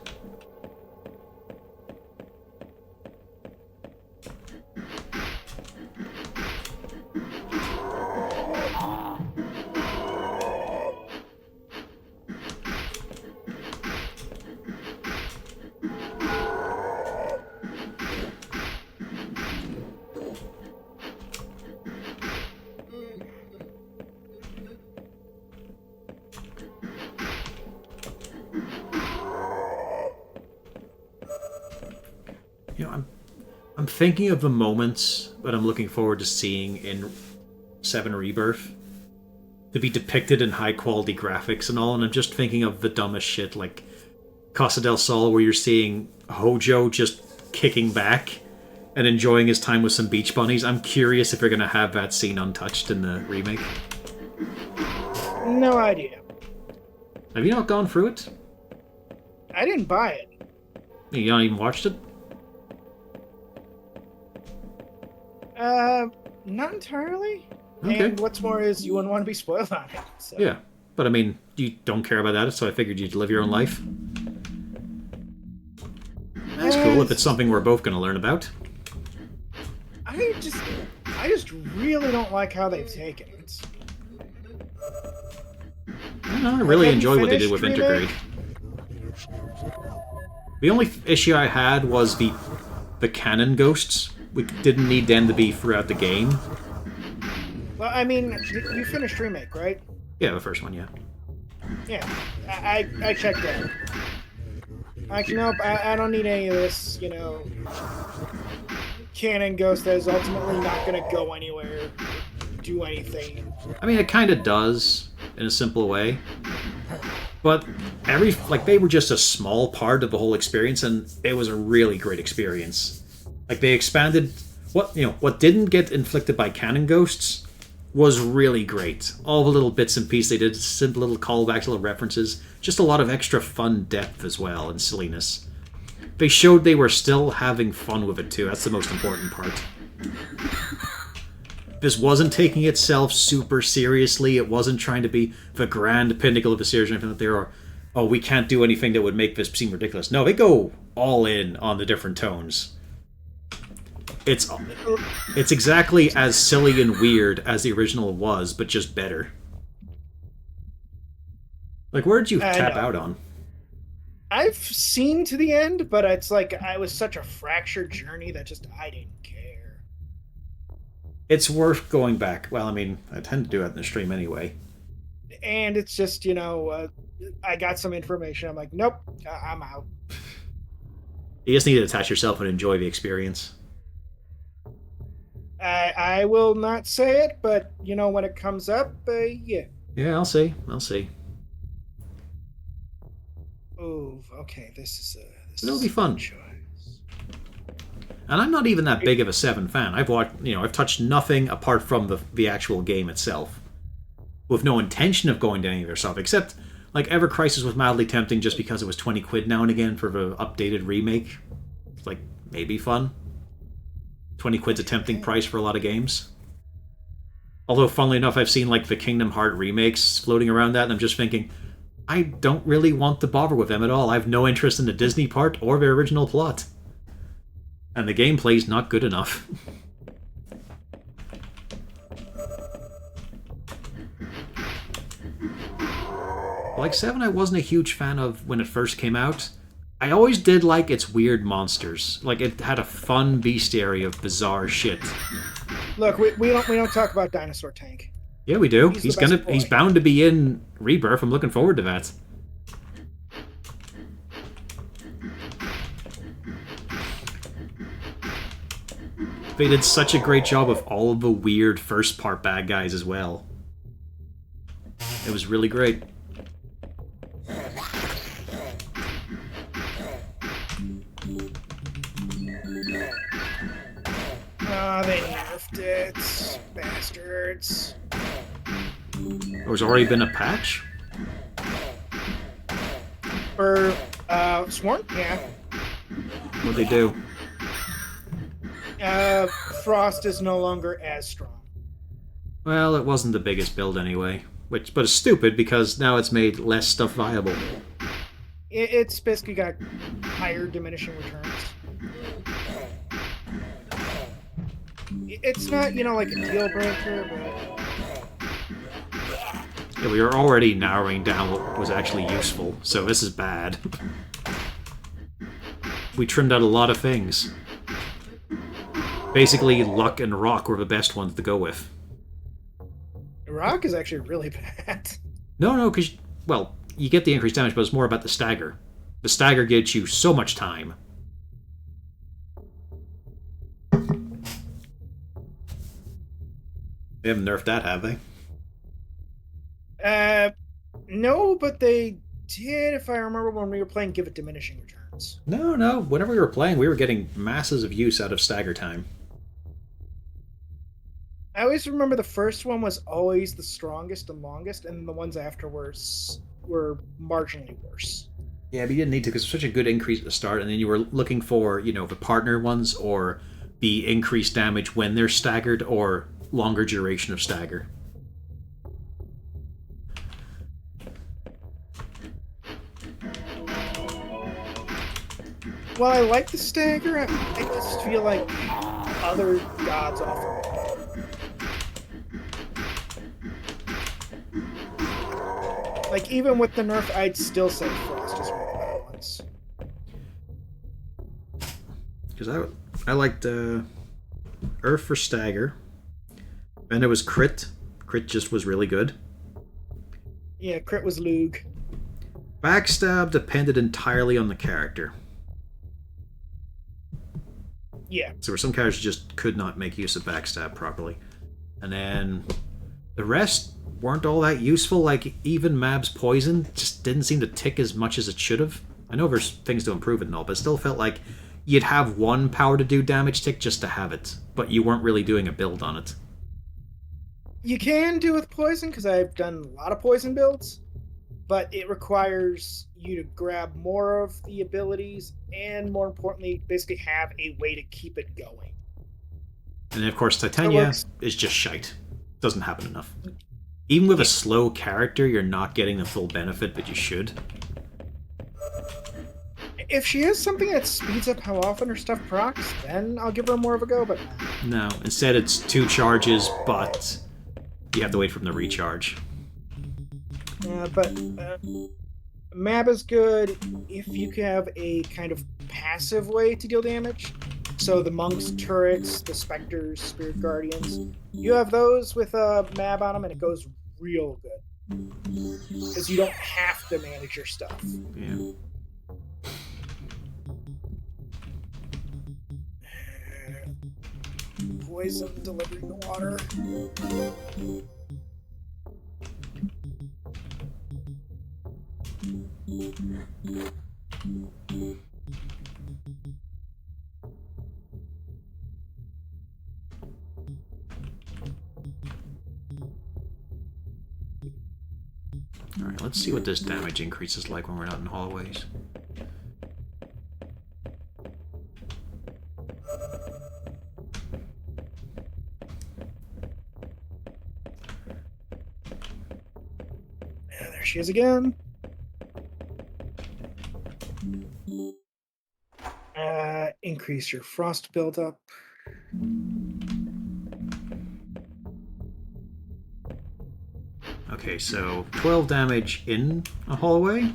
You know, I'm thinking of the moments that I'm looking forward to seeing in 7 Rebirth to be depicted in high quality graphics and all, and I'm just thinking of the dumbest shit like Casa del Sol, where you're seeing Hojo just kicking back and enjoying his time with some beach bunnies. I'm curious if they're going to have that scene untouched in the remake. No idea. Have you not gone through it? I didn't buy it. You not even watched it? Not entirely. Okay. And what's more is you wouldn't want to be spoiled on it. So. Yeah. But I mean, you don't care about that, so I figured you'd live your own life. That's cool if it's something we're both going to learn about. I just really don't like how they've taken it. I really enjoy what they did with Remake? Intergrade. The only issue I had was the canon ghosts. We didn't need them to be throughout the game. Well, I mean, you finished Remake, right? Yeah, the first one, yeah. Yeah, I checked that. Like, nope, I don't need any of this, you know, canon ghost that is ultimately not going to go anywhere, do anything. I mean, it kind of does, in a simple way. But they were just a small part of the whole experience, and it was a really great experience. Like, they expanded what didn't get inflicted by canon ghosts was really great. All the little bits and pieces they did, simple little callbacks, little references, just a lot of extra fun depth as well, and silliness. They showed they were still having fun with it too. That's the most important part. This wasn't taking itself super seriously. It wasn't trying to be the grand pinnacle of the series or anything like that. Or, oh, we can't do anything that would make this seem ridiculous. No, they go all in on the different tones. It's exactly as silly and weird as the original was, but just better. Like, where did you tap out on? I've seen to the end, but it's like I was such a fractured journey that just I didn't care. It's worth going back. Well, I mean, I tend to do it in the stream anyway. And it's just, I got some information. I'm like, nope, I'm out. You just need to attach yourself and enjoy the experience. I will not say it, but when it comes up, yeah. Yeah, I'll see. I'll see. Oh, okay. This It'll be fun. Choice. And I'm not even that big of a 7 fan. I've touched nothing apart from the actual game itself, with no intention of going to any of their stuff, except like Ever Crisis was mildly tempting just because it was 20 quid now and again for the updated remake. It's like maybe fun. 20 quid's a tempting price for a lot of games. Although, funnily enough, I've seen like the Kingdom Hearts remakes floating around that, and I'm just thinking, I don't really want to bother with them at all. I have no interest in the Disney part or their original plot. And the gameplay's not good enough. Like 7 I wasn't a huge fan of when it first came out. I always did like its weird monsters. Like, it had a fun bestiary of bizarre shit. Look, we don't talk about Dinosaur Tank. Yeah, we do. He's He's bound to be in Rebirth. I'm looking forward to that. They did such a great job of all of the weird first part bad guys as well. It was really great. Oh, they nerfed it. Bastards. There's already been a patch? For Sworn? Yeah. What'd they do? Frost is no longer as strong. Well, it wasn't the biggest build anyway. But it's stupid because now it's made less stuff viable. It's basically got higher diminishing returns. It's not, like a deal breaker, but... Yeah, we were already narrowing down what was actually useful, so this is bad. We trimmed out a lot of things. Basically, luck and rock were the best ones to go with. Rock is actually really bad. No, because, well, you get the increased damage, but it's more about the stagger. The stagger gets you so much time. They haven't nerfed that, have they? No, but they did, if I remember, when we were playing Give It Diminishing Returns. No. Whenever we were playing, we were getting masses of use out of stagger time. I always remember the first one was always the strongest and longest, and the ones afterwards were marginally worse. Yeah, but you didn't need to because it's such a good increase at the start, and then you were looking for, the partner ones or the increased damage when they're staggered or longer duration of stagger. Well, I like the stagger. I just feel like other gods offer it. Like, even with the nerf, I'd still say Frost is one of the better ones. Because I liked Earth for stagger. And it was crit. Crit just was really good. Yeah, crit was Lug. Backstab depended entirely on the character. Yeah. So there were some characters who just could not make use of backstab properly. And then the rest weren't all that useful. Like, even Mab's poison just didn't seem to tick as much as it should have. I know there's things to improve it and all, but it still felt like you'd have one power to do damage tick just to have it, but you weren't really doing a build on it. You can do with poison, because I've done a lot of poison builds, but it requires you to grab more of the abilities and, more importantly, basically have a way to keep it going. And then, of course, Titania is just shite. Doesn't happen enough. Even with a slow character, you're not getting the full benefit, but you should. If she has something that speeds up how often her stuff procs, then I'll give her more of a go, but... No, instead it's 2 charges, but you have to wait for them to recharge. But Mab is good if you have a kind of passive way to deal damage. So the monks, turrets, the specters, spirit guardians, you have those with a mab on them, and it goes real good because you don't have to manage your stuff. Yeah. Poison delivering the water. Alright, let's see what this damage increase is like when we're not in hallways. Yeah, there she is again. Increase your frost buildup. Okay, so 12 damage in a hallway,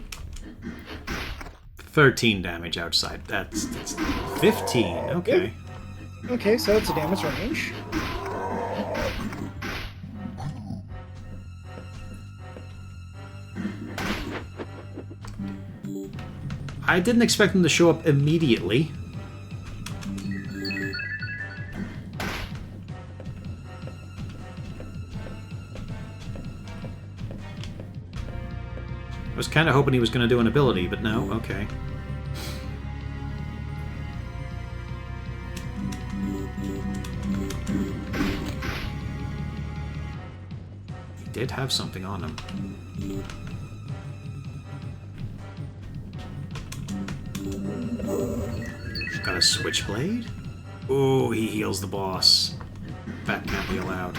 13 damage outside. That's 15. Okay. Okay, so it's a damage range. I didn't expect them to show up immediately. I was kind of hoping he was going to do an ability, but no, okay. He did have something on him. Got a switchblade? Ooh, he heals the boss. That can't be allowed.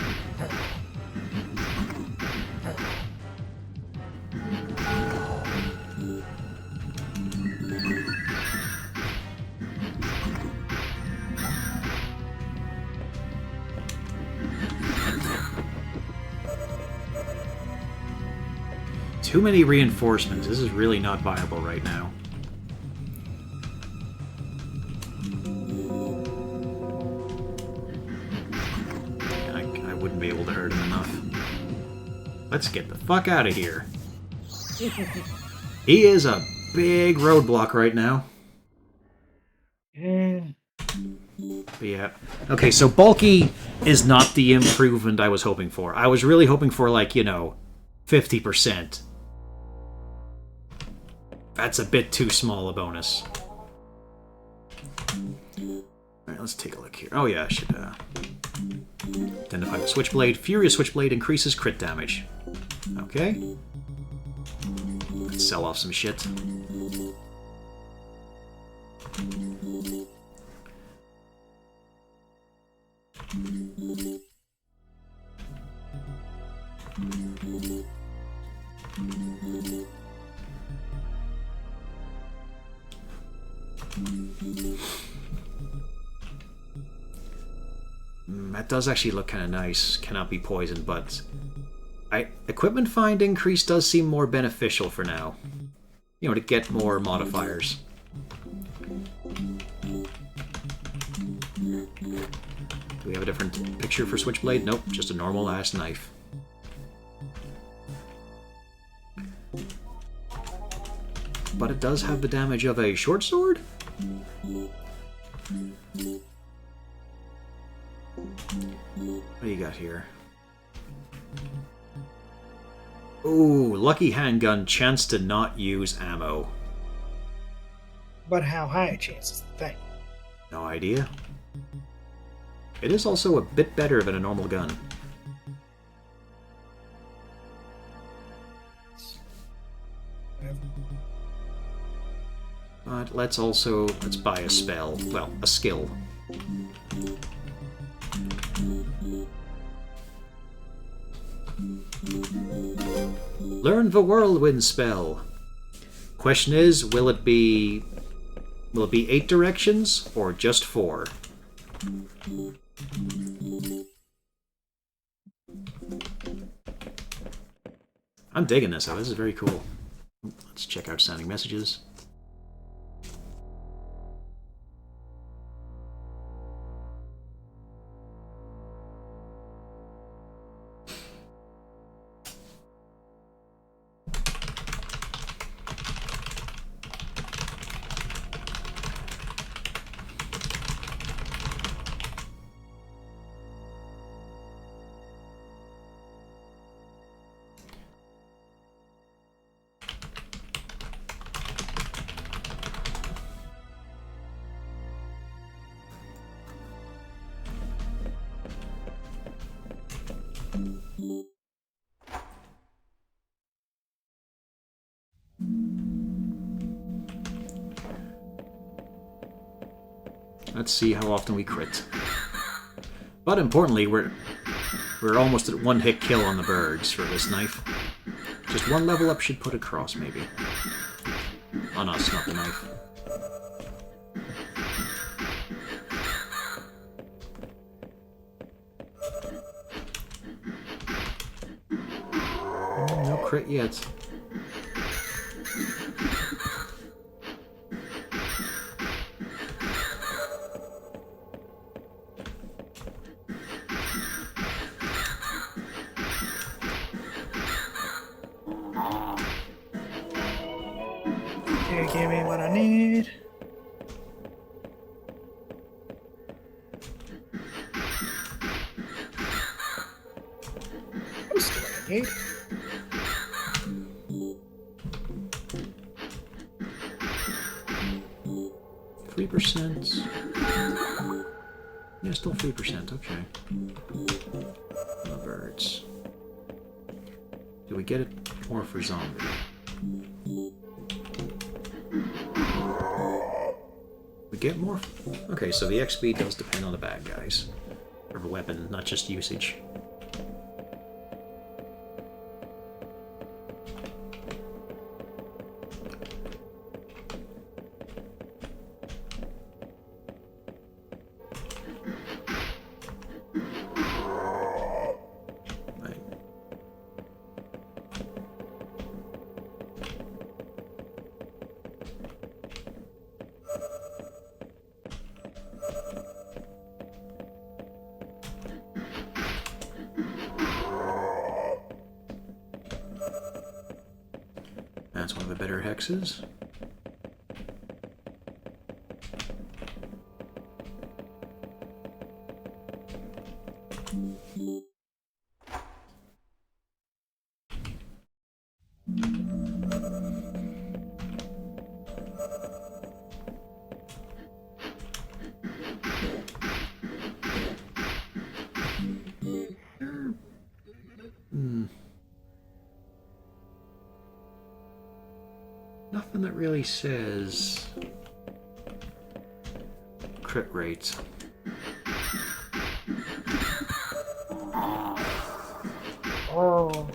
Too many reinforcements. This is really not viable right now. I wouldn't be able to hurt him enough. Let's get the fuck out of here. He is a big roadblock right now. But yeah. Okay, so bulky is not the improvement I was hoping for. I was really hoping for, like, 50%. That's a bit too small a bonus. Alright, let's take a look here. Oh yeah, I should identify the Switchblade. Furious Switchblade increases crit damage. Okay. Let's sell off some shit. That does actually look kind of nice. Cannot be poisoned, but equipment find increase does seem more beneficial for now. To get more modifiers. Do we have a different picture for Switchblade? Nope, just a normal ass knife. But it does have the damage of a short sword? What do you got here? Ooh, lucky handgun, chance to not use ammo. But how high a chance is the thing? No idea. It is also a bit better than a normal gun. But let's buy a spell. Well, a skill. Learn the Whirlwind spell. Question is, will it be 8 directions or just 4? I'm digging this though. This is very cool. Let's check outstanding messages. Let's see how often we crit. But importantly, we're almost at one hit kill on the birds for this knife. Just one level up should put a cross, maybe. On us, not the knife. No crit yet. Okay, give me what I need. Most of what I need. %. Yeah, still 3%, okay. The birds. Do we get it more for zombie? We get more? Okay, so the XP does depend on the bad guys. Or the weapon, not just usage. That's one of the better hexes. Nothing that really says crit rate. Oh.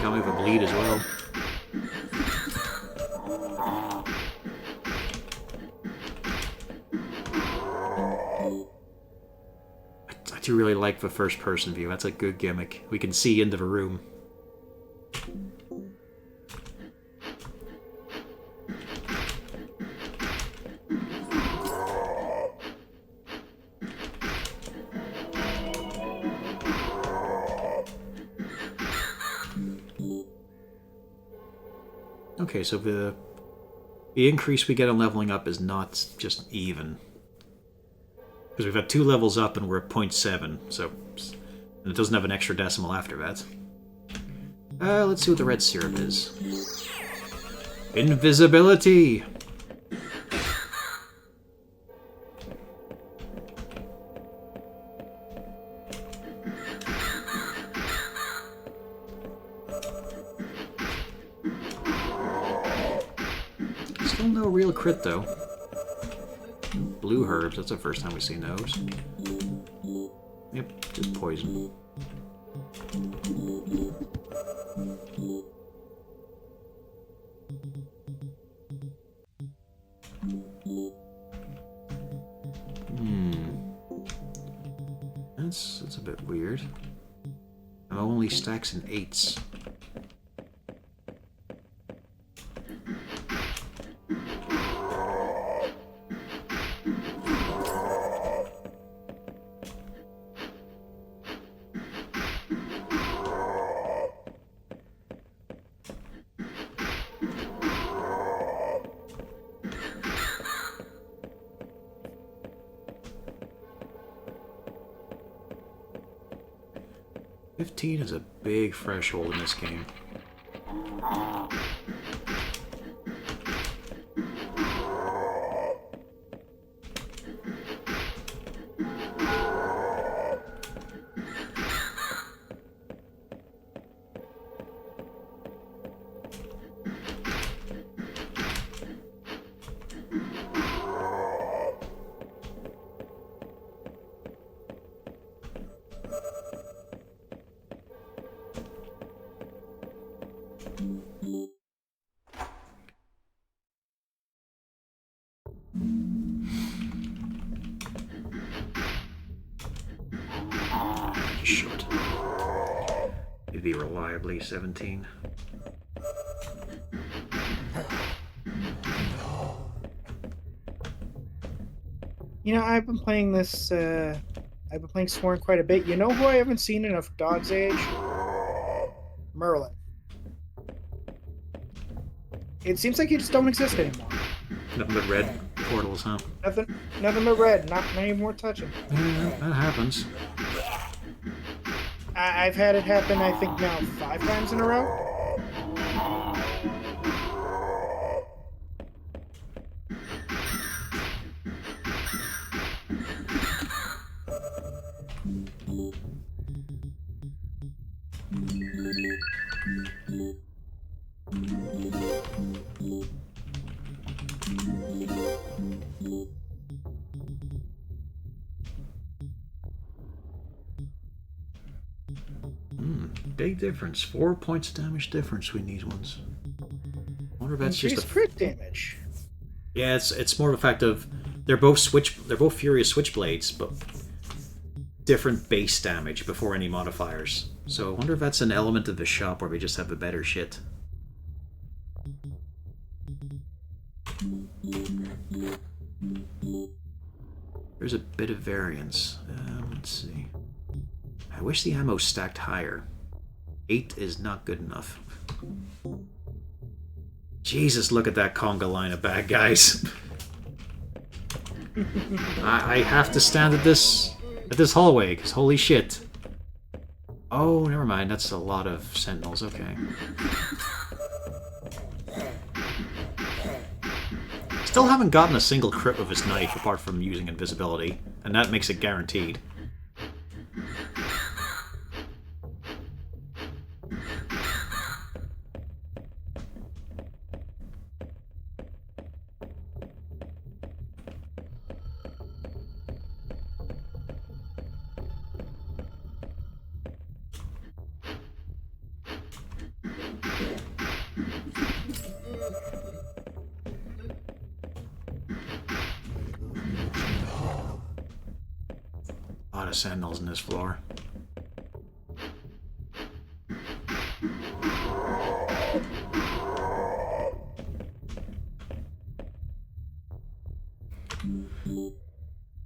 Got me with a bleed as well. I do really like the first person view. That's a good gimmick. We can see into the room. Okay, so the increase we get on leveling up is not just even. Because we've had 2 levels up and we're at 0.7, so... And it doesn't have an extra decimal after that. Let's see what the red syrup is. Invisibility! Still no real crit, though. Blue herbs, that's the first time we've seen those. Yep, just poison. That's a bit weird. I'm only stacks in 8s. 15 is a big threshold in this game. Short. It'd be reliably 17. You know, I've been playing this. I've been playing Sworn quite a bit. You know who I haven't seen in a Dog's Age? Merlin. It seems like he just don't exist anymore. Nothing but red portals, huh? Nothing but red. Not even more touching. Yeah, that happens. I've had it happen, I think, now 5 times in a row. Big difference. 4 points of damage difference between these ones. I wonder if that's just a crit damage. Yeah, it's more of a fact of they're both furious switchblades, but different base damage before any modifiers. So I wonder if that's an element of the shop where we just have a better shit. There's a bit of variance. Let's see. I wish the ammo stacked higher. 8 is not good enough. Jesus, look at that conga line of bad guys. I have to stand at this hallway, because holy shit. Oh, never mind, that's a lot of sentinels, okay. Still haven't gotten a single crit with his knife apart from using invisibility, and that makes it guaranteed. A lot of sentinels in this floor.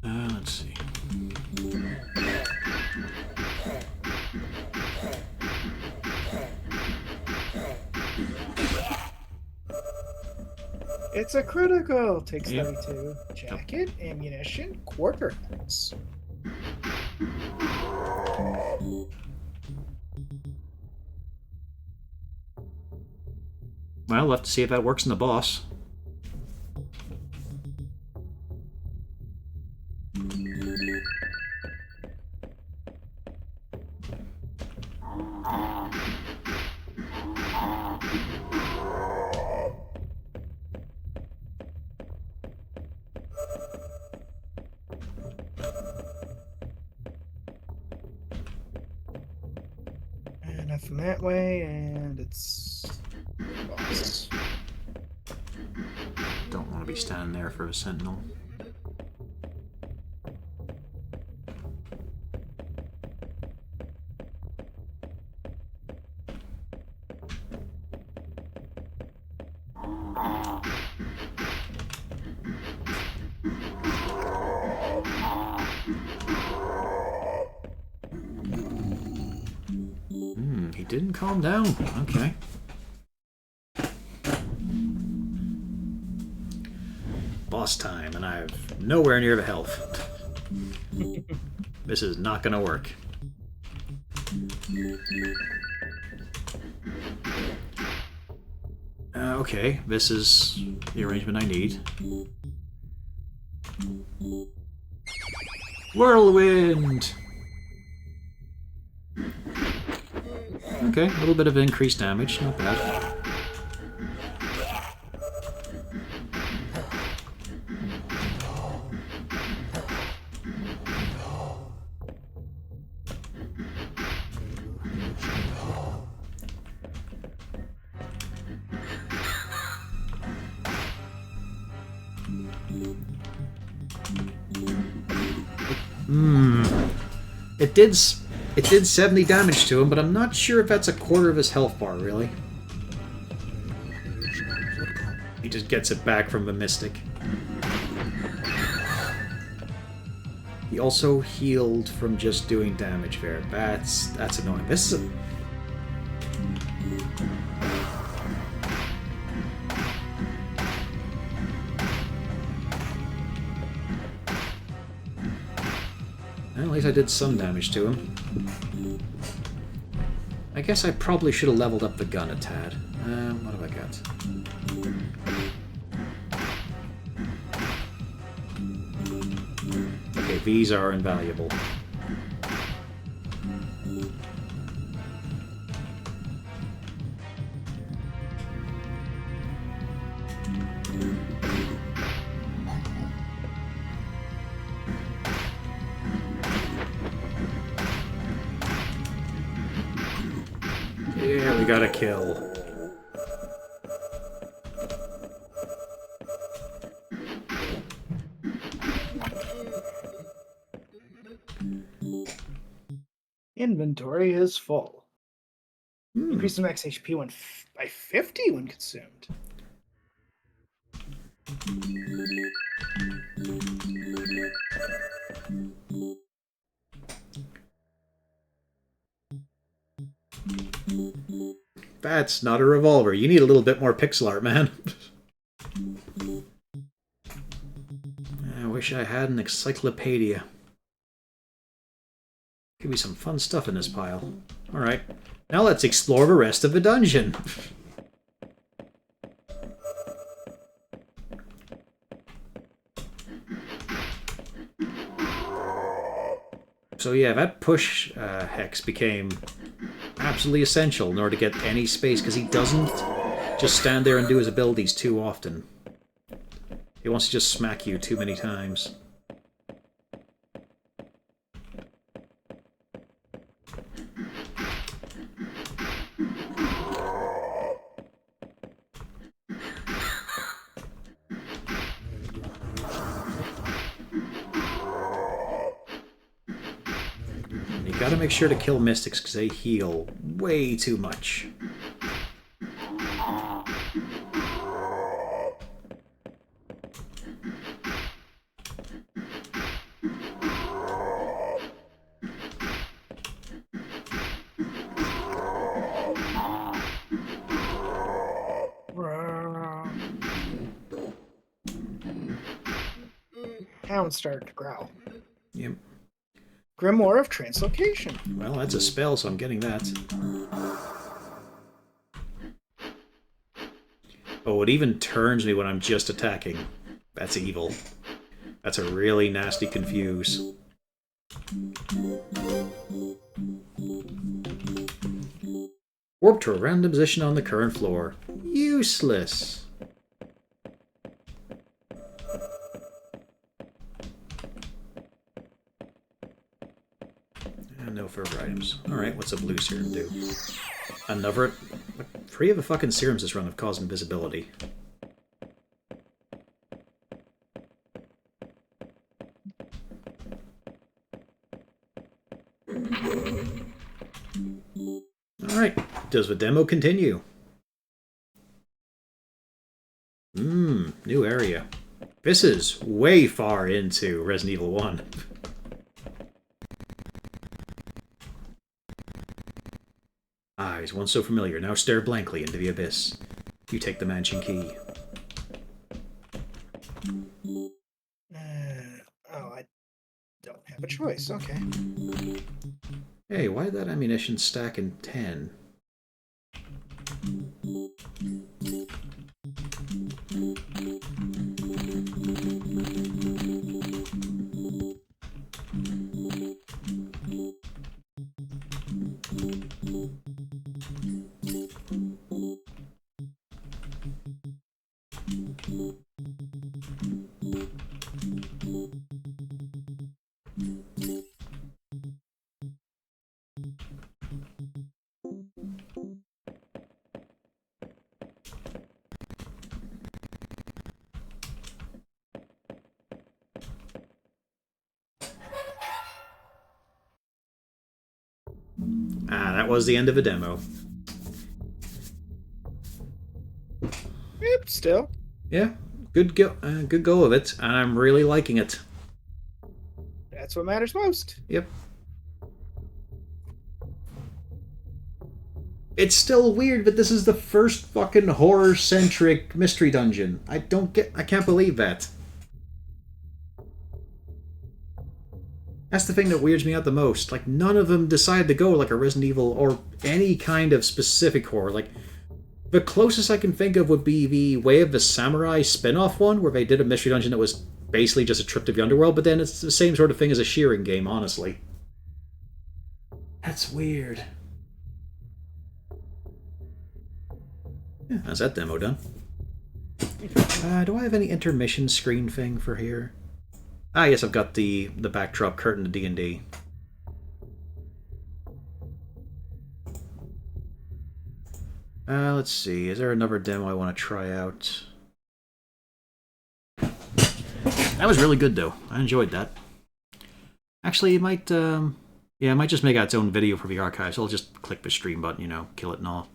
Let's see. It's a critical. Takes 32. Jacket, ammunition, quarterpacks. Well, we'll have to see if that works in the boss. And nothing that way, and it's boss. Don't want to be standing there for a sentinel. He didn't calm down. Okay. Boss time, and I have nowhere near the health. This is not gonna work. Okay, this is the arrangement I need. Whirlwind! Okay, a little bit of increased damage, not bad. It did 70 damage to him, but I'm not sure if that's a quarter of his health bar, really. He just gets it back from the Mystic. He also healed from just doing damage there. That's annoying. This is a... Well, at least I did some damage to him. I guess I probably should have leveled up the gun a tad. What have I got? Okay, these are invaluable. Yeah, we got a kill. Inventory is full. Increase the max HP by 50 when consumed. That's not a revolver. You need a little bit more pixel art, man. I wish I had an encyclopedia. Could be some fun stuff in this pile. Alright, now let's explore the rest of the dungeon. So yeah, that push hex became absolutely essential in order to get any space, because he doesn't just stand there and do his abilities too often. He wants to just smack you too many times. You gotta make sure to kill Mystics because they heal way too much. Hounds started to growl. Yep. Grimoire of Translocation. Well, that's a spell, so I'm getting that. Oh, it even turns me when I'm just attacking. That's evil. That's a really nasty confuse. Warp to a random position on the current floor. Useless. And no further items. Alright, what's a blue serum do? Another... 3 of the fucking serums this run have caused invisibility. Alright, does the demo continue? New area. This is way far into Resident Evil 1. Eyes, once so familiar, now stare blankly into the abyss. You take the mansion key. I don't have a choice. Okay. Hey, why did that ammunition stack in 10? Ah, that was the end of a demo. Yep, still. Yeah, good go of it, and I'm really liking it. That's what matters most. Yep. It's still weird, but this is the first fucking horror-centric mystery dungeon. I can't believe that. That's the thing that weirds me out the most. Like, none of them decide to go like a Resident Evil or any kind of specific horror. Like, the closest I can think of would be the Way of the Samurai spin-off one, where they did a mystery dungeon that was basically just a trip to the underworld, but then it's the same sort of thing as a shearing game, honestly. That's weird. Yeah, that's that demo done. Do I have any intermission screen thing for here? Ah, yes, I've got the backdrop curtain to D&D. Let's see. Is there another demo I want to try out? That was really good, though. I enjoyed that. Actually, it might, yeah, it might just make its own video for the archive, so I'll just click the stream button, you know, kill it and all.